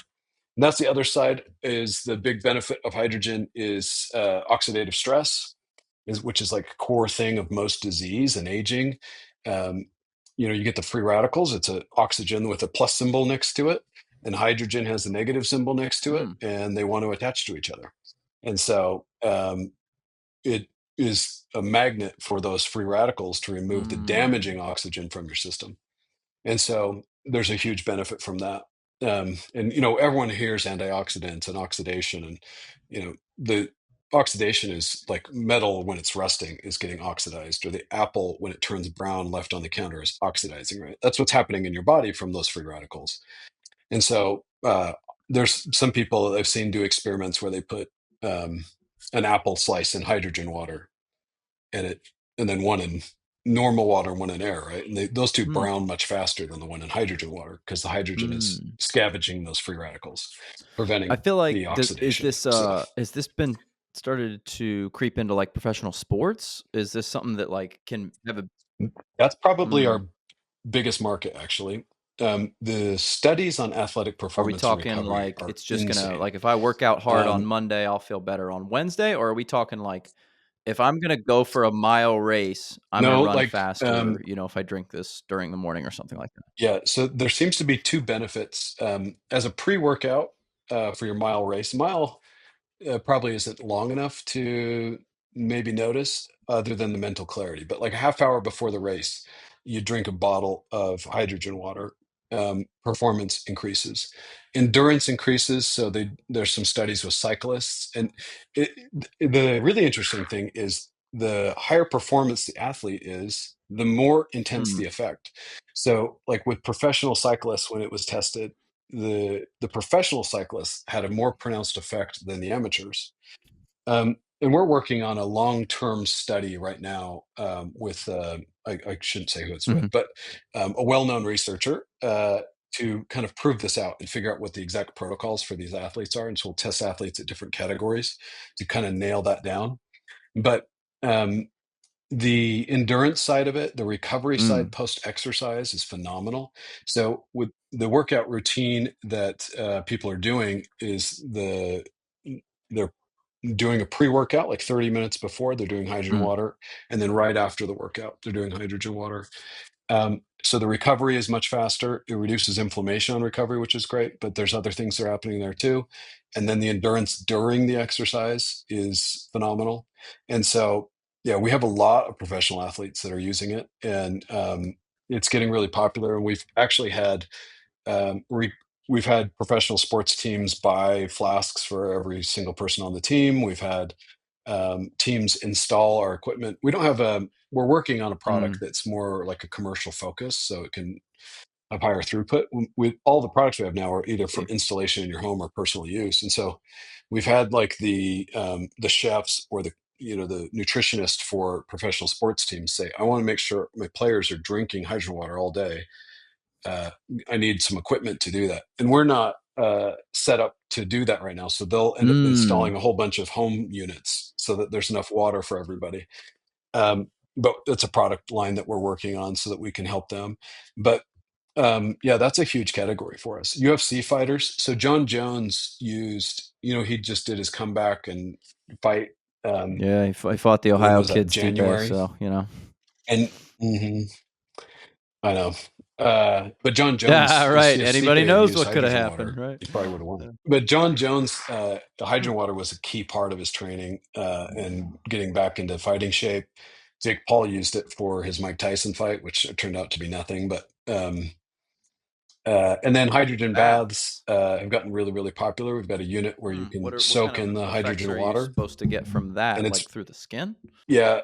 And that's the other side. Is the big benefit of hydrogen is oxidative stress, which is like a core thing of most disease and aging. um, you get the free radicals. It's an oxygen with a plus symbol next to it, and hydrogen has the negative symbol next to it, mm, and they want to attach to each other. And so it is a magnet for those free radicals to remove the mm, damaging oxygen from your system. And so there's a huge benefit from that. And everyone hears antioxidants and oxidation, and the oxidation is like metal when it's rusting is getting oxidized, or the apple when it turns brown left on the counter is oxidizing, right? That's what's happening in your body from those free radicals. And so there's some people that I've seen do experiments where they put um, an apple slice in hydrogen water, and then one in normal water and one in air, right? And those two mm, brown much faster than the one in hydrogen water because the hydrogen is mm. scavenging those free radicals, I preventing feel like the does is oxidation. this So has this been started to creep into like professional sports? Is this something that like can have a that's probably mm, our biggest market, actually. The studies on athletic are we performance and talking recovery like are it's just gonna insane. like if I work out hard on Um, Monday, I'll feel better on Wednesday? Or are we talking like if I'm gonna go for a mile race, I'm gonna no, run like, faster, if I drink this during the morning or something like that? yeah, so there seems to be two benefits as a pre-workout for your mile race. Mile probably isn't long enough to maybe notice other than the mental clarity. But like a half hour before the race, you drink a bottle of hydrogen water. Performance increases, endurance increases. So there's some studies with cyclists, and it, the really interesting thing is the higher performance the athlete is, the more intense Mm, the effect. So, like with professional cyclists, when it was tested, the professional cyclists had a more pronounced effect than the amateurs. and we're working on a long-term study right now with I shouldn't say who it's with, Mhm. but a well-known researcher to kind of prove this out and figure out what the exact protocols for these athletes are. And so we'll test athletes at different categories to kind of nail that down. But um, the endurance side of it, the recovery side Mm. post-exercise is phenomenal. So with the workout routine that people are doing is they're doing a pre-workout like 30 minutes before, they're doing hydrogen Mm. water, and then right after the workout they're doing hydrogen water. So the recovery is much faster. It reduces inflammation on recovery, which is great, but there's other things that are happening there too. And then the endurance during the exercise is phenomenal. And so, yeah, we have a lot of professional athletes that are using it, and it's getting really popular. And we've actually had um, re- we've had professional sports teams buy flasks for every single person on the team. We've had teams install our equipment. We don't have a. We're working on a product Mm. that's more like a commercial focus, so it can have higher throughput. With all the products we have now are either for See. installation in your home or personal use, and so we've had like the chefs or the nutritionist for professional sports teams say, "I want to make sure my players are drinking hydrogen water all day. uh, I need some equipment to do that." And we're not set up to do that right now. So they'll end up Mm. installing a whole bunch of home units so that there's enough water for everybody. But it's a product line that we're working on so that we can help them. But yeah, that's a huge category for us. UFC fighters. So John Jones he just did his comeback and fight. Um, Yeah, he fought the when Ohio was that? kids today, January. so, you know. And mhm, I know. But John Yeah, Jones, right. if Stipe Anybody had knows used what coulda hydrogen happened, water, right? he probably would have won. Yeah. But John Jones, the Hmm. hydrogen water was a key part of his training and getting back into fighting shape. Jake Paul used it for his Mike Tyson fight, which turned out to be nothing. But and then hydrogen Bath. baths have gotten really, really popular. We've got a unit where you Hmm. can What kind soak of in the effects hydrogen are you water, supposed to get from and that, it's like, through the skin? yeah,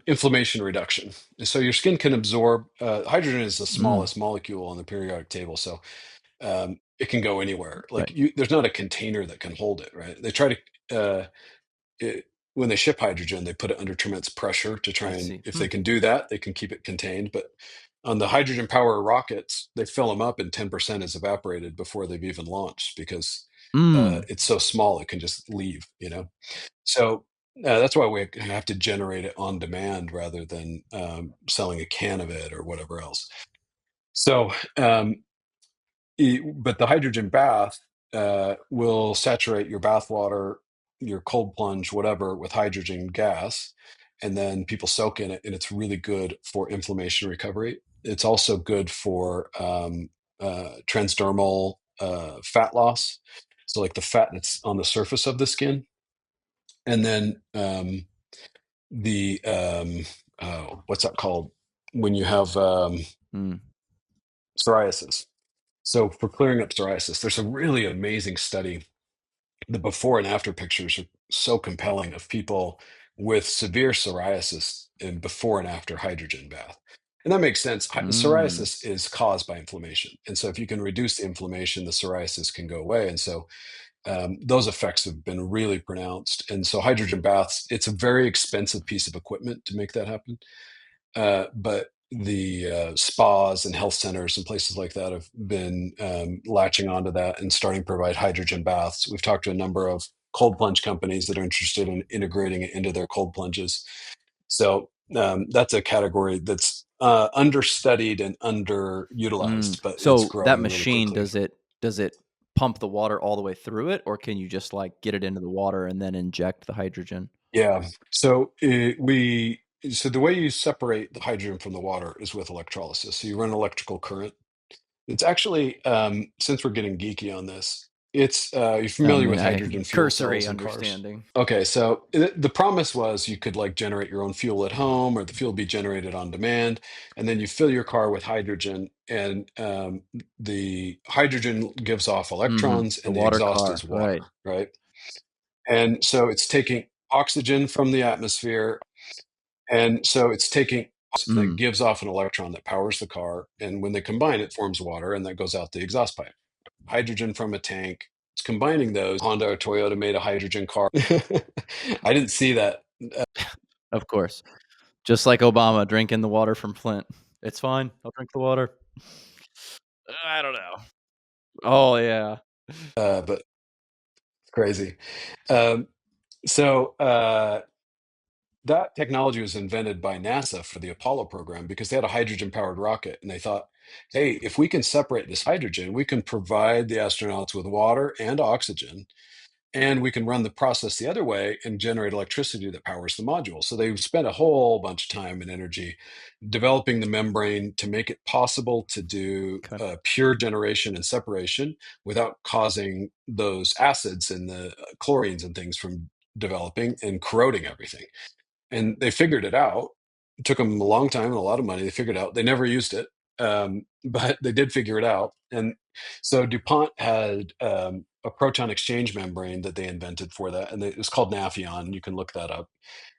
inflammation reduction. So your skin can absorb hydrogen is the Mm. smallest molecule on the periodic table. So it can go anywhere. Like Right. there's not a container that can hold it, right? They try to it, when they ship hydrogen, they put it under tremendous pressure to try I and see. if Hmm. they can do that, they can keep it contained. But on the hydrogen power rockets, they fill them up and 10% is evaporated before they've even launched because Mm. it's so small it can just leave. So that's why we have to generate it on demand rather than selling a can of it or whatever else. So um, but the hydrogen bath will saturate your bath water, your cold plunge, whatever, with hydrogen gas, and then people soak in it, and it's really good for inflammation recovery. It's also good for transdermal fat loss, so like the fat that's on the surface of the skin, and then what's that called when you have Mm. psoriasis? So for clearing up psoriasis, there's a really amazing study. The before and after pictures are so compelling of people with severe psoriasis and before and after hydrogen bath. And that makes sense. Mm. Psoriasis is caused by inflammation. And so if you can reduce the inflammation, the psoriasis can go away. And so those effects have been really pronounced. And so hydrogen baths, it's a very expensive piece of equipment to make that happen. But the spas and health centers and places like that have been latching onto that and starting to provide hydrogen baths. We've talked to a number of cold plunge companies that are interested in integrating it into their cold plunges. So that's a category that's understudied and Mm. underutilized, but it's So that growing really machine, quickly. does it pump the water all the way through it, or can you just, like, get it into the water and then inject the hydrogen? Yeah. So the way you separate the hydrogen from the water is with electrolysis. So you run electrical current. It's actually, since we're getting geeky on this, you're I familiar mean, with I hydrogen fuel cursory cells in cars? understanding. Okay, so the promise was you could like generate your own fuel at home, or the fuel be generated on demand, and then you fill your car with hydrogen, and the hydrogen gives off Mhm. electrons, The and the water exhaust car, is water, right. right? And so it's taking oxygen from the atmosphere, and so it's taking oxygen that Mm. gives off an electron that powers the car. And when they combine, it forms water, and that goes out the exhaust pipe. Hydrogen from a tank. it's combining those. Honda or Toyota made a hydrogen car. I didn't see that. Of course. Just like Obama drinking the water from Flint. It's fine. I'll drink the water. I don't know. Oh, yeah. But crazy. Um, so that technology was invented by NASA for the Apollo program because they had a hydrogen powered rocket. And they thought, hey, if we can separate this hydrogen, we can provide the astronauts with water and oxygen. And we can run the process the other way and generate electricity that powers the module. So they spent a whole bunch of time and energy developing the membrane to make it possible to do Okay. pure generation and separation without causing those acids and the chlorines and things from developing and corroding everything. And they figured it out. It took them a long time and a lot of money. They figured it out. They never used it, but they did figure it out. And so DuPont had a proton exchange membrane that they invented for that, and it was called Nafion. You can look that up.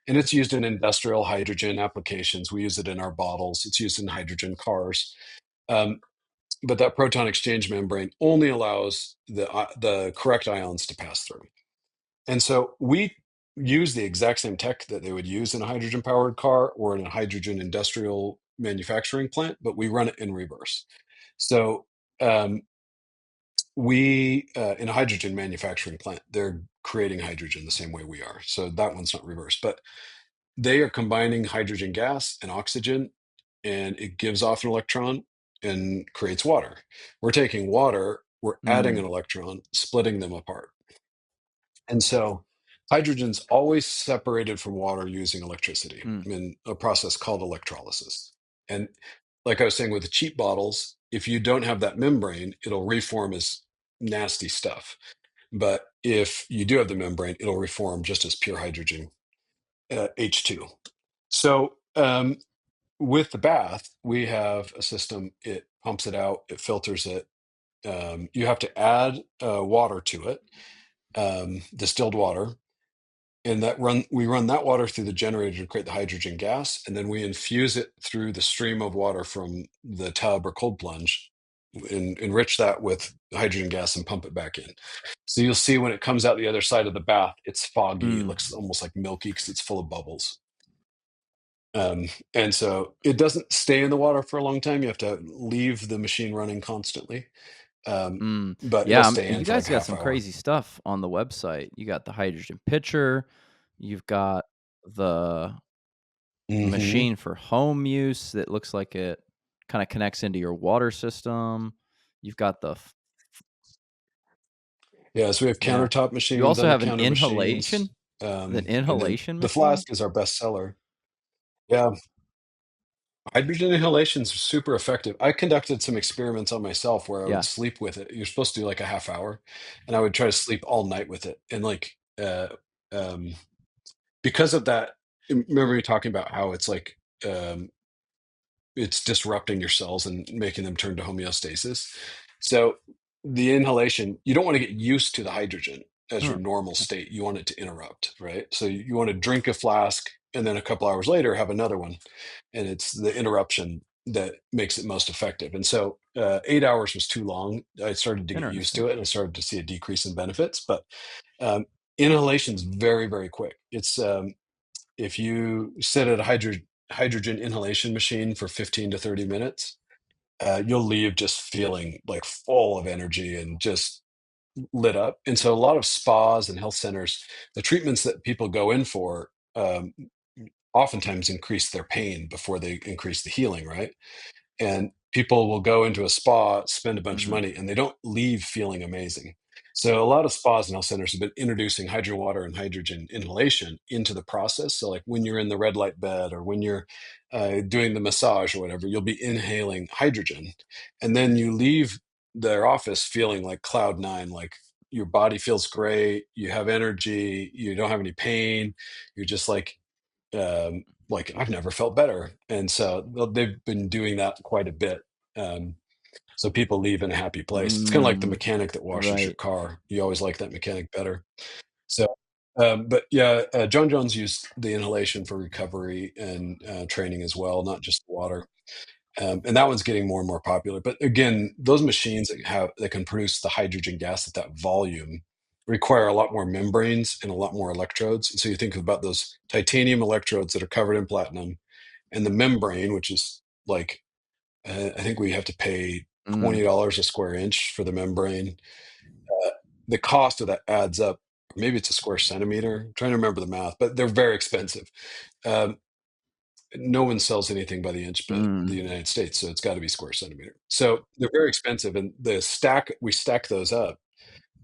And it's used in industrial hydrogen applications. We use it in our bottles. It's used in hydrogen cars. Um, but that proton exchange membrane only allows the correct ions to pass through. And so we use the exact same tech that they would use in a hydrogen powered car or in a hydrogen industrial manufacturing plant, but we run it in reverse. So um, we in a hydrogen manufacturing plant, they're creating hydrogen the same way we are. So that one's not reversed, but they are combining hydrogen gas and oxygen, and it gives off an electron and creates water. We're taking water, we're adding Mm, an electron, splitting them apart. And so hydrogen's always separated from water using electricity mm, in a process called electrolysis. And like I was saying with the cheap bottles, if you don't have that membrane, it'll reform as nasty stuff. But if you do have the membrane, it'll reform just as pure hydrogen, H2. So with the bath, we have a system, it pumps it out, it filters it. You have to add water to it, distilled water, and we run that water through the generator to create the hydrogen gas, and then we infuse it through the stream of water from the tub or cold plunge and enrich that with hydrogen gas and pump it back in. So you'll see when it comes out the other side of the bath, it's foggy, it mm, looks almost like milky because it's full of bubbles. And so it doesn't stay in the water for a long time. You have to leave the machine running constantly, um, mm. but it'll Yeah, stay in you for like guys a got half some hour. crazy stuff on the website. You got the hydrogen pitcher, you've got the Hmm. machine for home use that looks like it kinda connects into your water system. You've got the f Yeah, so we have yeah. countertop You machines, also under have an counter inhalation machines, and then the machine? flask is our best seller. Yeah, hydrogen inhalations are super effective. I conducted some experiments on myself where I would Yeah. sleep with it. You're supposed to do like a half hour, and I would try to sleep all night with it. And like, um, because of that, remember me talking about how it's like, it's disrupting your cells and making them turn to homeostasis. So the inhalation, you don't want to get used to the hydrogen as your Huh, normal okay. state. You want it to interrupt, right? So you want to drink a flask and then a couple hours later have another one. And it's the interruption that makes it most effective. And so 8 hours was too long. I started to get used Interesting. to it and I started to see a decrease in benefits. But um, inhalation is very, very quick. It's if you sit at a hydrogen inhalation machine for 15 to 30 minutes, you'll leave just feeling like full of energy and just lit up. And so, a lot of spas and health centers, the treatments that people go in for, oftentimes increase their pain before they increase the healing, right? And people will go into a spa, spend a bunch of Mhm. money, and they don't leave feeling amazing. So a lot of spas and health centers have been introducing hydrogen water and hydrogen inhalation into the process. So like when you're in the red light bed or when you're doing the massage or whatever, you'll be inhaling hydrogen, and then you leave their office feeling like cloud nine, like your body feels great, you have energy, you don't have any pain, you're just like I've never felt better. And so they've been doing that quite a bit. Um, so people leave in a happy place. It's kind of like the Mm, mechanic that washes your right. car. You always like that mechanic better. So, but yeah, John Jones used the inhalation for recovery and training as well, not just water. And that one's getting more and more popular. But again, those machines that can produce the hydrogen gas at that volume require a lot more membranes and a lot more electrodes. And so you think about those titanium electrodes that are covered in platinum, and the membrane, which is like, I think we have to pay Mm, $20 a square inch for the membrane. Uh, the cost of that adds up. Maybe it's a square centimeter. I'm trying to remember the math, but they're very expensive. Um, no one sells anything by the inch but the mm. United States, so it's got to be square centimeter. So they're very expensive, and we stack those up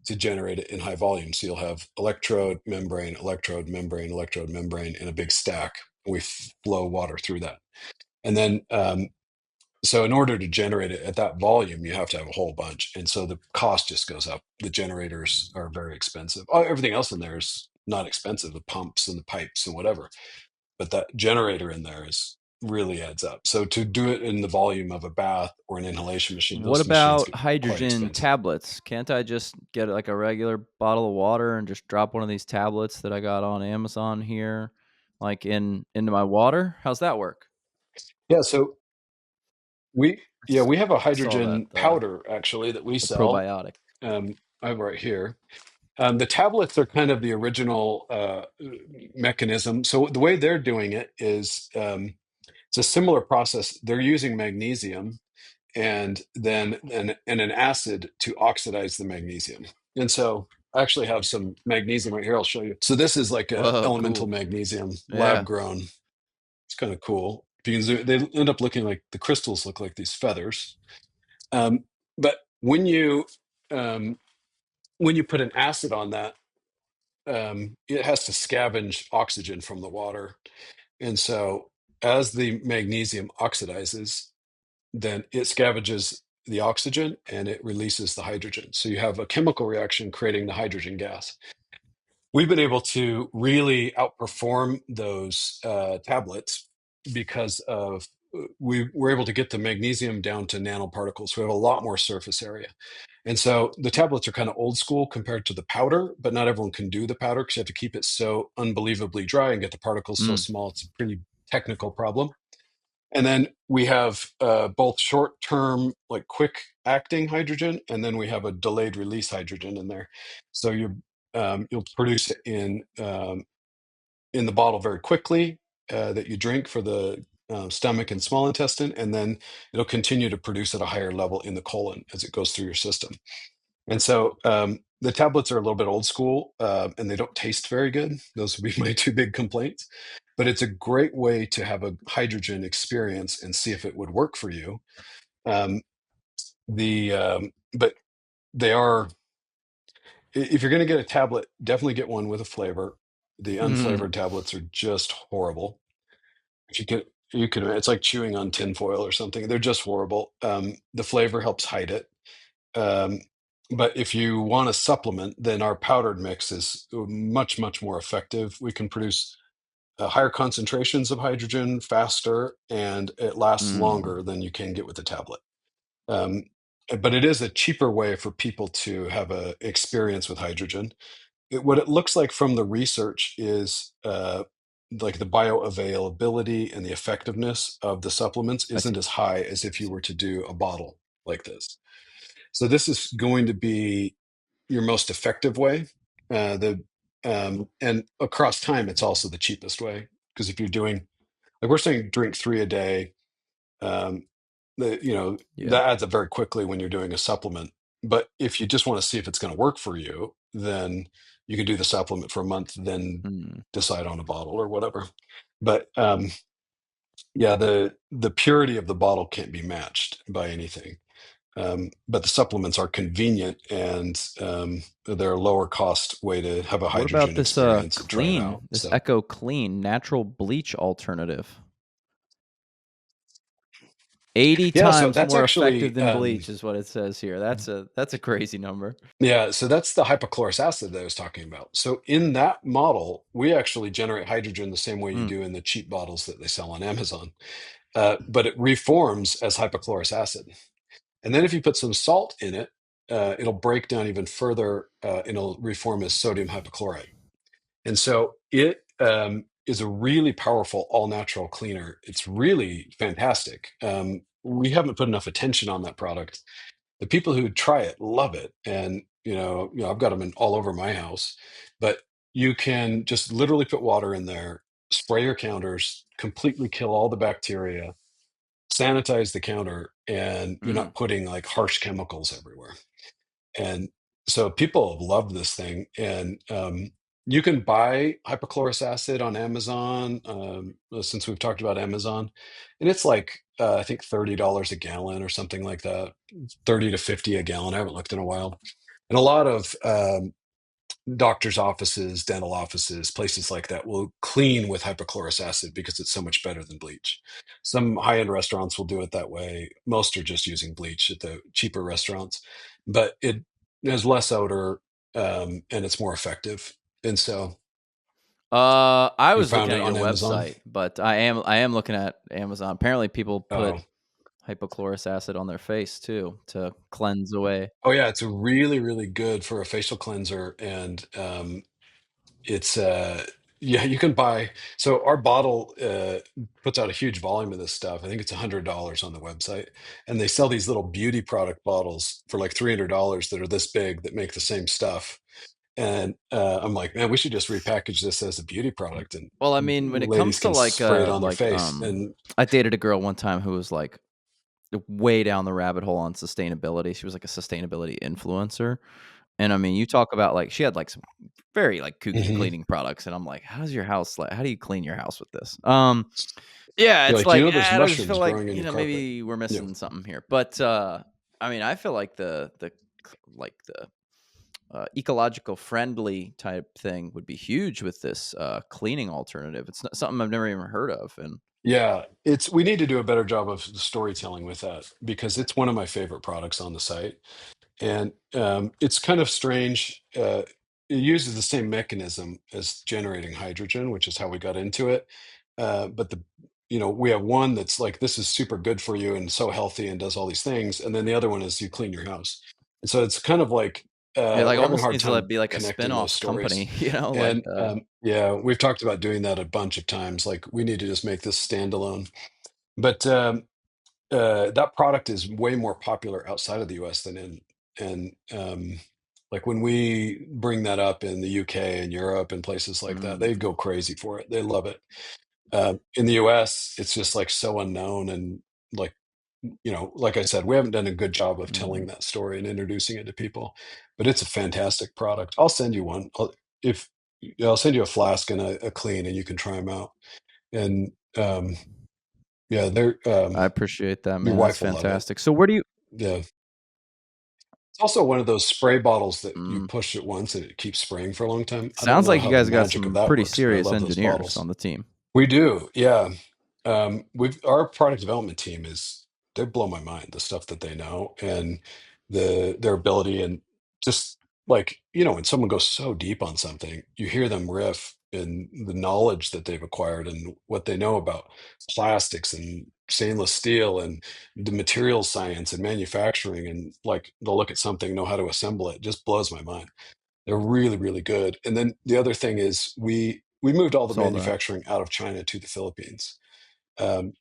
to generate it in high volume. So you'll have electrode, membrane, electrode, membrane, electrode, membrane in a big stack. We flow water through that. And then, so in order to generate it at that volume, you have to have a whole bunch. And so the cost just goes up. The generators are very expensive. Everything else in there is not expensive, the pumps and the pipes and whatever. But that generator in there is really adds up. So to do it in the volume of a bath or an inhalation machine, What those machines about get quite hydrogen expensive. tablets? Can't I just get like a regular bottle of water and just drop one of these tablets that I got on Amazon here, like into my water? How's that work? Yeah, so we have a Saw that hydrogen powder actually that we the sell. probiotic. Um, I have right here. The tablets are kind of the original mechanism. So the way they're doing it is, it's a similar process. They're using magnesium and then an acid to oxidize the magnesium. And so I actually have some magnesium right here. I'll show you. So this is like a Whoa, elemental cool. magnesium, lab Yeah. grown. It's kind of cool. If you can zoom, they end up looking like the crystals look like these feathers. But um, when you put an acid on that, it has to scavenge oxygen from the water. And so as the magnesium oxidizes, then it scavenges the oxygen and it releases the hydrogen. So you have a chemical reaction creating the hydrogen gas. We've been able to really outperform those tablets because of we were able to get the magnesium down to nanoparticles. We have a lot more surface area. And so the tablets are kind of old school compared to the powder, but not everyone can do the powder because you have to keep it so unbelievably dry and get the particles so Mm. small. It's a pretty technical problem. And then we have both short-term, like quick-acting hydrogen, and then we have a delayed release hydrogen in there. So you'll produce it in the bottle very quickly that you drink for the stomach and small intestine, and then it'll continue to produce at a higher level in the colon as it goes through your system. And so the tablets are a little bit old school and they don't taste very good. Those would be my two big complaints. But it's a great way to have a hydrogen experience and see if it would work for you. Um, but they are, if you're going to get a tablet, definitely get one with a flavor. The unflavored tablets are just horrible. If you can, it's like chewing on tinfoil or something. They're just horrible. The flavor helps hide it. Um, but if you want a supplement, then our powdered mix is much, much more effective. We can produce higher concentrations of hydrogen faster, and it lasts Mm. longer than you can get with the tablet. Um, but it is a cheaper way for people to have a experience with hydrogen. What it looks like from the research is like the bioavailability and the effectiveness of the supplements I see. isn't as high as if you were to do a bottle like this. So this is going to be your most effective way. And across time, it's also the cheapest way because if you're doing like we're saying, drink 3 a day. Um, Yeah. that adds up very quickly when you're doing a supplement. But if you just want to see if it's going to work for you, then you can do the supplement for a month, then Mm. decide on a bottle or whatever. But yeah, the purity of the bottle can't be matched by anything. But the supplements are convenient and they're a lower cost way to have a What about hydrogen this experience and try it out. clean, this So Echo Clean natural bleach alternative? 80 yeah, so times that's more effective actually than bleach is what it says here. That's a crazy number. yeah, so that's the hypochlorous acid that I was talking about. So in that model, we actually generate hydrogen the same way you Mm. do in the cheap bottles that they sell on Amazon, but it reforms as hypochlorous acid. And then if you put some salt in it, it'll break down even further. It'll reform as sodium hypochlorite. And so it is a really powerful all natural cleaner. It's really fantastic. we haven't put enough attention on that product. The people who try it love it, and I've got them in all over my house. But you can just literally put water in there, spray your counters, completely kill all the bacteria, sanitize the counter, and you're Mm. not putting like harsh chemicals everywhere. And so people have loved this thing. And you can buy hypochlorous acid on Amazon, since we've talked about Amazon, and it's like I think $30 a gallon or something like that, 30 to 50 a gallon. I haven't looked in a while. And a lot of doctors' offices, dental offices, places like that will clean with hypochlorous acid because it's so much better than bleach. Some high-end restaurants will do it that way. Most are just using bleach at the cheaper restaurants, but it has less odor, and it's more effective. And so I you was found looking it at your on Amazon. website, but I am looking at Amazon. Apparently, people put Oh, hypochlorous acid on their face too to cleanse away. oh yeah, it's really, really good for a facial cleanser, and it's yeah, you can buy. So our bottle puts out a huge volume of this stuff. I think it's $100 on the website, and they sell these little beauty product bottles for like $300 that are this big that make the same stuff. And I'm like, man, we should just repackage this as a beauty product, and Well, I mean, when it ladies comes to can like spray it on their face. And I dated a girl one time who was like way down the rabbit hole on sustainability. She was like a sustainability influencer. And I mean, you talk about like she had like some very like kooky Mhm. cleaning products, and I'm like, how's your house like? How do you clean your house with this? Yeah, You're it's like, like there's I just mushrooms feel like growing in your carpet. maybe we're Yeah. missing something here. But I mean, I feel like the ecological friendly type thing would be huge with this cleaning alternative. It's not something I've never even heard of, and Yeah, we need to do a better job of storytelling with that because it's one of my favorite products on the site. And it's kind of strange. It uses the same mechanism as generating hydrogen, which is how we got into it. But we have one that's like, this is super good for you and so healthy and does all these things. And then the other one is you clean your house. And so it's kind of like it like we're having a almost hard needs to like, time be like a connecting those spin-off stories. company, you know, like And yeah, we've talked about doing that a bunch of times. Like, we need to just make this standalone. But that product is way more popular outside of the US than in. And like, when we bring that up in the UK and Europe and places like that, they mm, go crazy for it. They love it. In the US, it's just like so unknown, and like, like I said, we haven't done a good job of telling mhm. that story and introducing it to people. But it's a fantastic product. I'll send you one. If I'll send you a flask and a clean, and you can try them out. And yeah, they're I appreciate that, your man. That's wife will love it. fantastic. So where do you Yeah. It's also one of those spray bottles that you mm, push it once and it keeps spraying for a long time. I don't sounds know like you how the guys got magic of some that pretty works, but I serious love those engineers on bottles. the team. We do, yeah. We've our product development team they blow my mind, the stuff that they know, and their ability. And just like, when someone goes so deep on something, you hear them riff and the knowledge that they've acquired and what they know about plastics and stainless steel and the material science and manufacturing, and like, they'll look at something, know how to assemble it. It just blows my mind. They're really, really good. And then the other thing is, we moved all the Saw that. manufacturing out of China to the Philippines. Um,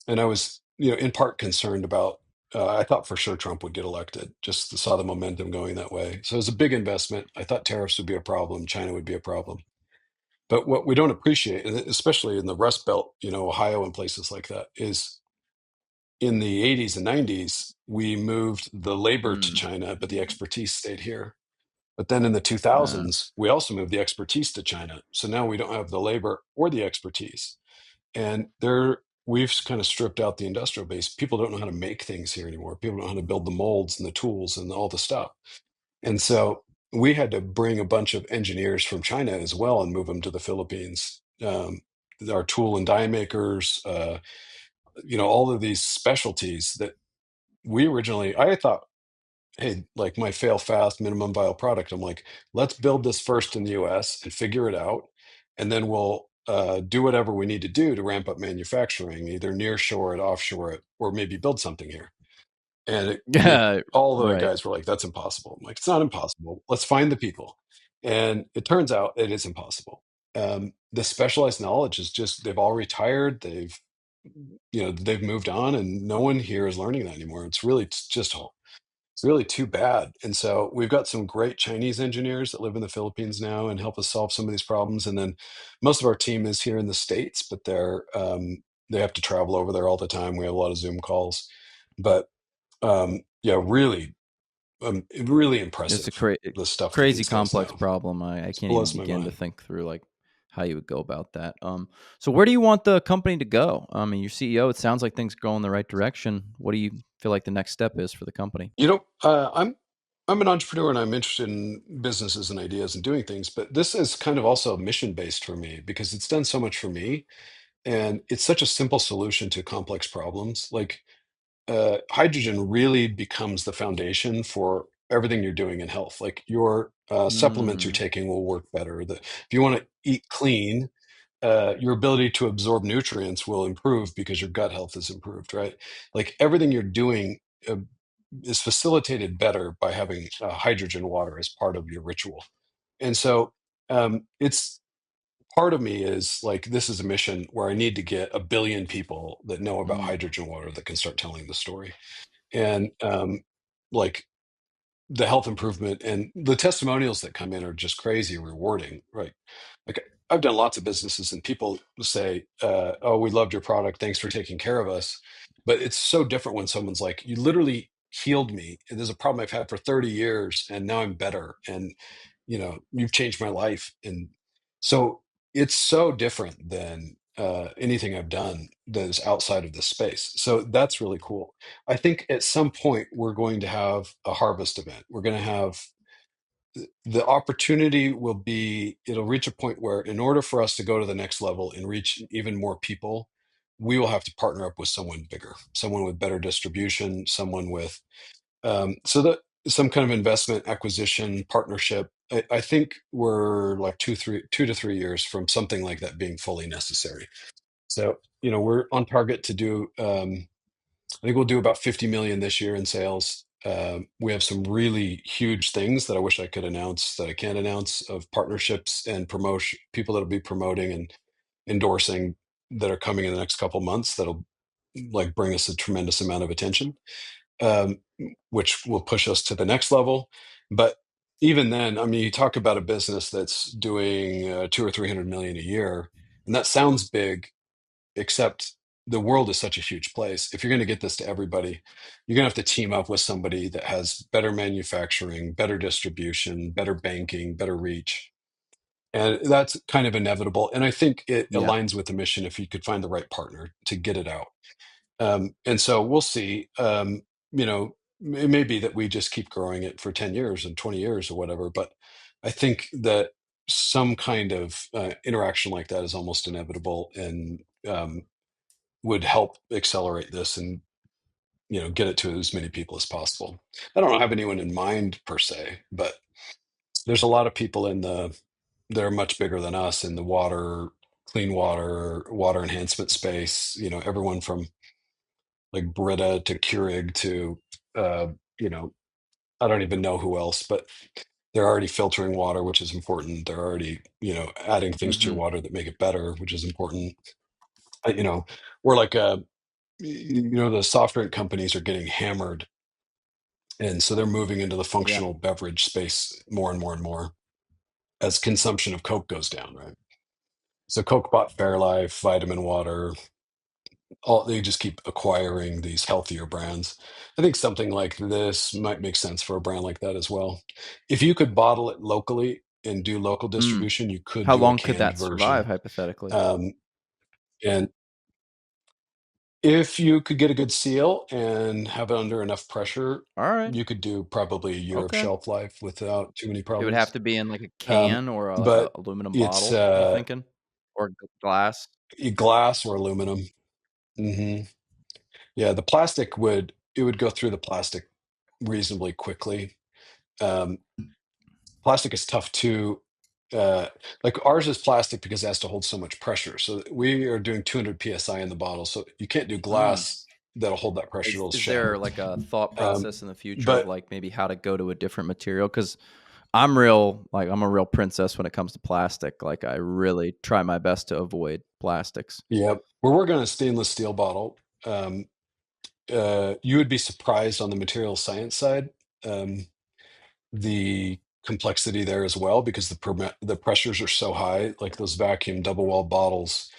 and I was, in part concerned about. I thought for sure Trump would get elected. Just saw the momentum going that way. So it was a big investment. I thought tariffs would be a problem. China would be a problem. But what we don't appreciate, and especially in the Rust Belt, Ohio and places like that, is in the 80s and 90s, we moved the labor to Mm, China, but the expertise stayed here. But then in the uh, 2000s, we also moved the expertise to China. So now we don't have the labor or the expertise. And we've kind of stripped out the industrial base. People don't know how to make things here anymore. People don't know how to build the molds and the tools and all the stuff. And so we had to bring a bunch of engineers from China as well and move them to the Philippines. Our tool and die makers, all of these specialties that I thought, hey, like, my fail fast minimum viable product. I'm like, let's build this first in the US and figure it out. And then we'll do whatever we need to do to ramp up manufacturing, either near shore it, offshore it, or maybe build something here. And yeah, all the right. guys were like, that's impossible. I'm like, it's not impossible. Let's find the people. And it turns out it is impossible. The specialized knowledge is just, they've all retired. they've moved on, and no one here is learning that anymore. It's really too bad. And so we've got some great Chinese engineers that live in the Philippines now and help us solve some of these problems. And then most of our team is here in the States, but they have to travel over there all the time. We have a lot of Zoom calls, but yeah, really, really It's a impressive, the stuff that crazy these guys complex know. problem. I It can't even blows my begin to mind. think through like how you would go about that. So where do you want the company to go? I mean, your CEO. It sounds like things go in the right direction. What do you feel like the next step is for the company? I'm an entrepreneur and I'm interested in businesses and ideas and doing things, but this is kind of also mission based for me because it's done so much for me, and it's such a simple solution to complex problems. Like hydrogen really becomes the foundation for everything you're doing in health. Like your supplements you're Mm, taking will work better. If you want to eat clean, your ability to absorb nutrients will improve because your gut health is improved, right? Like everything you're doing uh, is facilitated better by having hydrogen water as part of your ritual. And so it's part of me is like, this is a mission where I need to get 1 billion people that know about mm, hydrogen water that can start telling the story. And like the health improvement and the testimonials that come in are just crazy rewarding, right? Like I've done lots of businesses and people say, oh, we loved your product, thanks for taking care of us. But it's so different when someone's like, you literally healed me, and there's a problem I've had for 30 years and now I'm better, and you've changed my life. And so it's so different than anything I've done that is outside of this space. So that's really cool. I think at some point we're going to have a harvest event. We're going to have the opportunity will be, it'll reach a point where in order for us to go to the next level and reach even more people, we will have to partner up with someone bigger, someone with better distribution, someone with so that some kind of investment acquisition partnership. I think we're like 2 to 3 years from something like that being fully necessary. So we're on target to do I think we'll do about 50 million this year in sales. We have some really huge things that I wish I could announce that I can't announce, of partnerships and promotion, people that'll be promoting and endorsing, that are coming in the next couple months, that'll like bring us a tremendous amount of attention, um, which will push us to the next level. But even then, I mean, you talk about a business that's doing 2 or 300 million a year, and that sounds big, except the world is such a huge place. If you're going to get this to everybody, you're going to have to team up with somebody that has better manufacturing, better distribution, better banking, better reach. And that's kind of inevitable. And I think it yeah. aligns with the mission if you could find the right partner to get it out. And so we'll see. It may be that we just keep growing it for 10 years and 20 years or whatever. But I think that some kind of interaction like that is almost inevitable, and would help accelerate this and get it to as many people as possible. I don't have anyone in mind per se, but there's a lot of people that are much bigger than us in the clean water enhancement space. Everyone from like Brita to Keurig to uh, you know I don't even know who else, but they're already filtering water, which is important. They're already adding things to your Hmm. water that make it better, which is important. Uh, you know, we're like the soft drink companies are getting hammered, and so they're moving into the Yeah. functional beverage space more and more and more as consumption of Coke goes down, right? So Coke bought Fairlife, Vitamin Water, all they just keep acquiring these healthier brands. I think something like this might make sense for a brand like that as well. If you could bottle it locally and do local Mm. distribution, you could How do a long could canned that survive version. hypothetically? Um, and if you could get a good seal and have it under enough pressure, All right. you could do probably a year of Okay. shelf life without too many It would have problems. to be in, like, a Um, can or, like, a but aluminum it's bottle, you thinking? Or glass? glass or aluminum. Hmm. Yeah, the plastic would go through the plastic reasonably quickly. Um, Plastic is tough to like ours is plastic because it has to hold so much pressure. So we are doing 200 psi in the bottle, so you can't do Mm. glass that'll hold that pressure; it'll Is there, shatter. like, a thought Um, process in the future of, but like, maybe how to go to a different material? Because I'm a real princess when it comes to plastic. Like I really try my best to avoid plastics. Yeah, we're working on a stainless steel bottle. Um, you would be surprised on the material science side, um, the complexity there as well, because the pressures are so high, like those vacuum double wall bottles.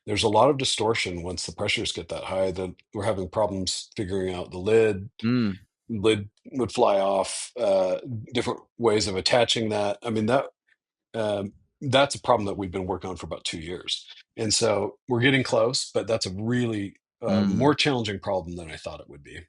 There's a lot of distortion once the pressures get that high that we're having problems figuring out the lid. Mm, Lid would fly off, different ways of attaching that. I mean, that's a problem that we've been working on for about 2 years. And so we're getting close, but that's a really mm. more challenging problem than I thought it would be.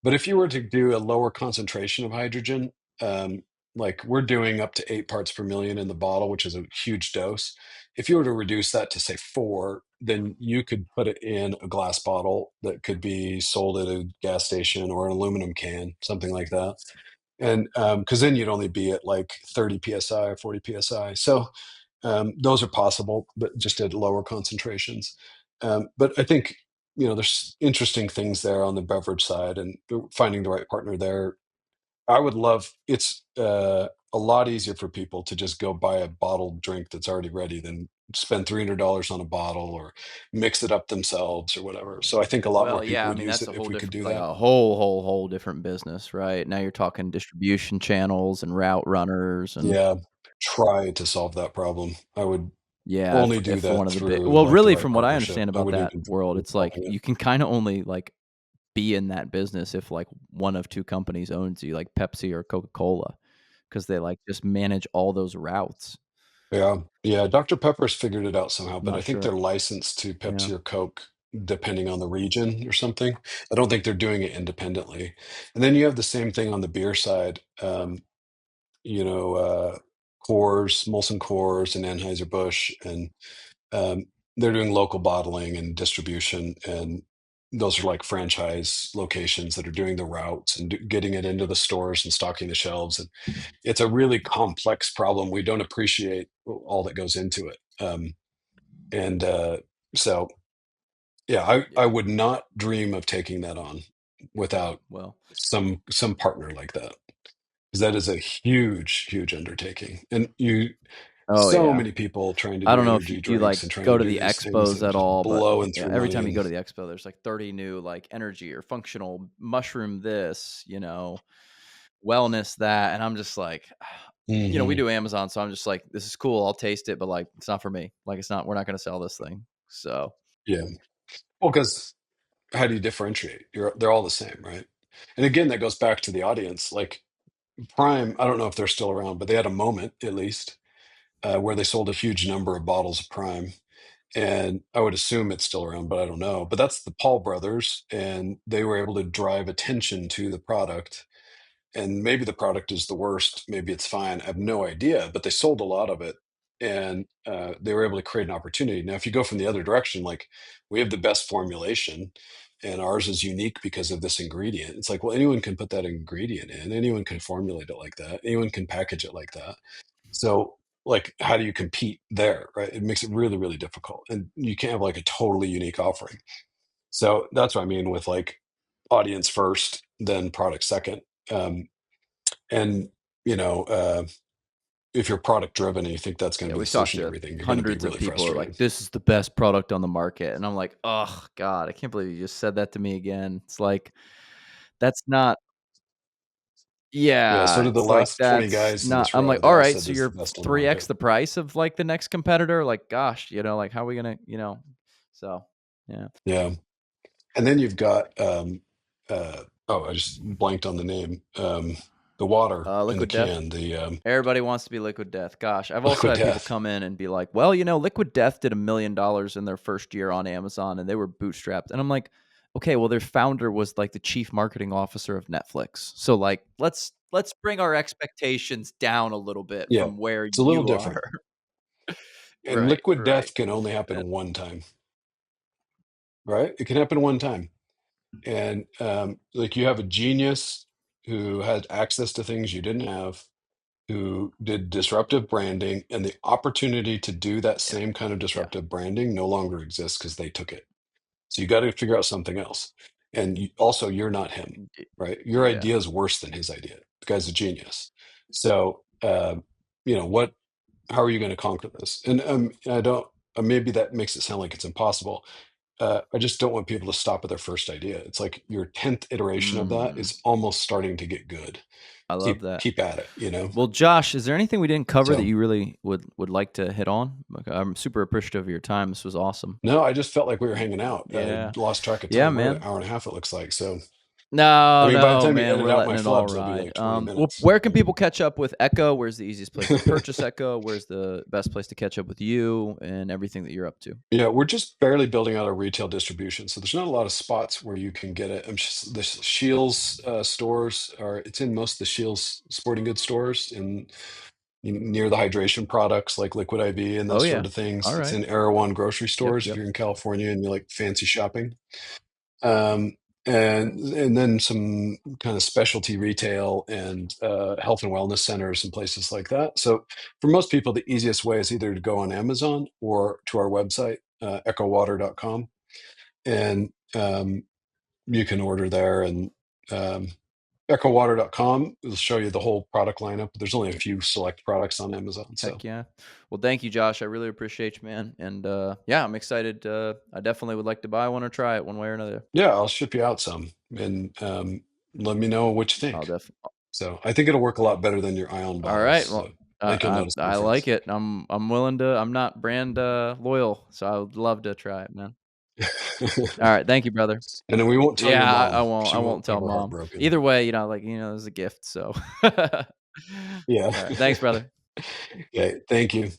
But if you were to do a lower concentration of hydrogen, um, like we're doing up to 8 parts per million in the bottle, which is a huge dose. If you were to reduce that to say 4, then you could put it in a glass bottle that could be sold at a gas station or an aluminum can, something like that. And because then you'd only be at like 30 psi or 40 psi. So those are possible, but just at lower concentrations. But I think there's interesting things there on the beverage side, and finding the right partner there. I would love. It's a lot easier for people to just go buy a bottled drink that's already ready than spend $300 on a bottle or mix it up themselves or whatever. So I think a lot more Well, people yeah, I would mean, use that's it a if whole we could different do like that. a whole different business, right? Now you're talking distribution channels and route runners and Yeah, try to solve that problem. I would yeah, only do if one that of the big through well, like the really right from what I partnership. understand I about wouldn't that even world, it's like involve it. you can kinda only like be in that business if like one of 2 companies owns you, like Pepsi or Coca-Cola, because they like just manage all those routes. Yeah, yeah, Dr. Pepper's figured it out somehow, I'm but I not think sure. they're licensed to Yeah. Pepsi or Coke depending on the region or something. I don't think they're doing it independently. And then you have the same thing on the beer side. You know, Coors, Molson Coors, and Anheuser-Busch, and um, they're doing local bottling and distribution, and those are like franchise locations that are doing the routes and getting it into the stores and stocking the shelves. And it's a really complex problem. We don't appreciate all that goes into it. And so, yeah, I Yeah. would not dream of taking that on without Well, some partner like that, because that is a huge undertaking. And oh, so yeah. many people trying to I do don't know if energy you, drinks like, and trying to go to do the these things expos and at just all, but, blowing yeah, through every money. time you And go to the expo, there's, like, 30 new, like, energy or functional mushroom this, wellness that, and I'm just like, we Mhm. do Amazon, so I'm just like, "This is cool, I'll taste it, but, like, it's not for me." Like, it's not we're not gonna sell this thing. So, Yeah. Well, because how do you differentiate? They're all the same, right? And again, that goes back to the audience. Like Prime, I don't know if they're still around, but they had a moment at least where they sold a huge number of bottles of Prime. And I would assume it's still around, but I don't know. But that's the Paul brothers, and they were able to drive attention to the product. And maybe the product is the worst, maybe it's fine. I have no idea, but they sold a lot of it, and they were able to create an opportunity. Now, if you go from the other direction, like we have the best formulation, and ours is unique because of this ingredient. It's like, well, anyone can put that ingredient in, anyone can formulate it like that, anyone can package it like that. So, like, how do you compete there, right? It makes it really difficult, and you can't have like a totally unique offering. So that's what I mean with like audience first, then product second. Um, and you know, if you're product driven and you think that's going yeah, to be the we've talked solution to to everything, you're going to be hundreds of really people who are frustrated. like, "This is the best product on the market," and I'm like, "Oh god, I can't believe you just said that to me again." It's like, that's not Yeah. So yeah, did the it's like, last 20 that's guys in not this I'm like, row. They all "Alright, said so this is you're the best on the 3x market. the price of, like, the next competitor?" Like, gosh, like, how are we gonna so, yeah. Yeah. And then you've got, oh, I just blanked on the name. The water in the Liquid Death. can, the Everybody wants to be Liquid Death. Gosh, I've also liquid had people death. come in and be like, "Well, Liquid Death did $1 million in their first year on Amazon, and they were bootstrapped." And I'm like, "Okay, well, their founder was like the chief marketing officer of Netflix. So, like, let's bring our expectations down a little bit Yeah. from where It's a little you are." different. And Right, liquid right. death can only And happen one time, right? It can happen one time. And like you have a genius who had access to things you didn't have, who did disruptive branding, and the opportunity to do that yeah, same kind of yeah, disruptive branding no longer exists because they took it. So you got to figure out something else. And also, you're not him, y right? Your yeah. idea is worse than his idea. The guy's a genius. So uh, what how are you going to conquer this? And I don't, maybe that makes it sound like it's impossible. I just don't want people to stop at their first idea. It's like your 10th iteration of that Mm, is almost starting to get good. I love that. Keep at it. Well, Josh, is there anything we didn't cover that So you really would like to hit on? Like, I'm super appreciative of your time. This was awesome. no, I just felt like we were hanging out. Yeah. Lost track of Yeah, time. We're at an man. hour and a half, it looks like. So I No, mean, by the no, time you man, edit we're out letting my it all flubs, it'll be ride. like 20 Well, minutes. where can people catch up with Echo? Where's the easiest place to purchase Echo? Where's the best place to catch up with you and everything that you're up to? Yeah, we're just barely building out our retail distribution, so there's not a lot of spots where you can get it. The Shields stores are. It's in most of the Shields sporting goods stores, and near the hydration products like Liquid IV and Oh, those yeah. sort of things. It's Alright. in Erewhon grocery Yep, stores if yep. you're in California and you like fancy shopping. Um, and then some kind of specialty retail and health and wellness centers and places like that. So for most people, the easiest way is either to go on Amazon or to our website, echowater.com, and you can order there. And um, echowater.com will show you the whole product lineup. There's only a few select products on Amazon. So Heck yeah. Well, thank you, Josh. I really appreciate you, man, and, yeah, I'm excited, I definitely would like to buy one or try it one way or another. yeah, I'll ship you out some, and let me know what you I'll think. def So I think it'll work a lot better than your Ion bottles. Alright, So well, I think you'll notice the I like difference. it. I'm willing to I'm not brand, loyal, so I would love to try it, man. Alright, thank you, brother. And then we won't tell your Yeah, mom. I She won't won't have tell her heart mom. broken. Either way, like, it was a gift, so Yeah. Alright, thanks, brother. Okay. Thank you.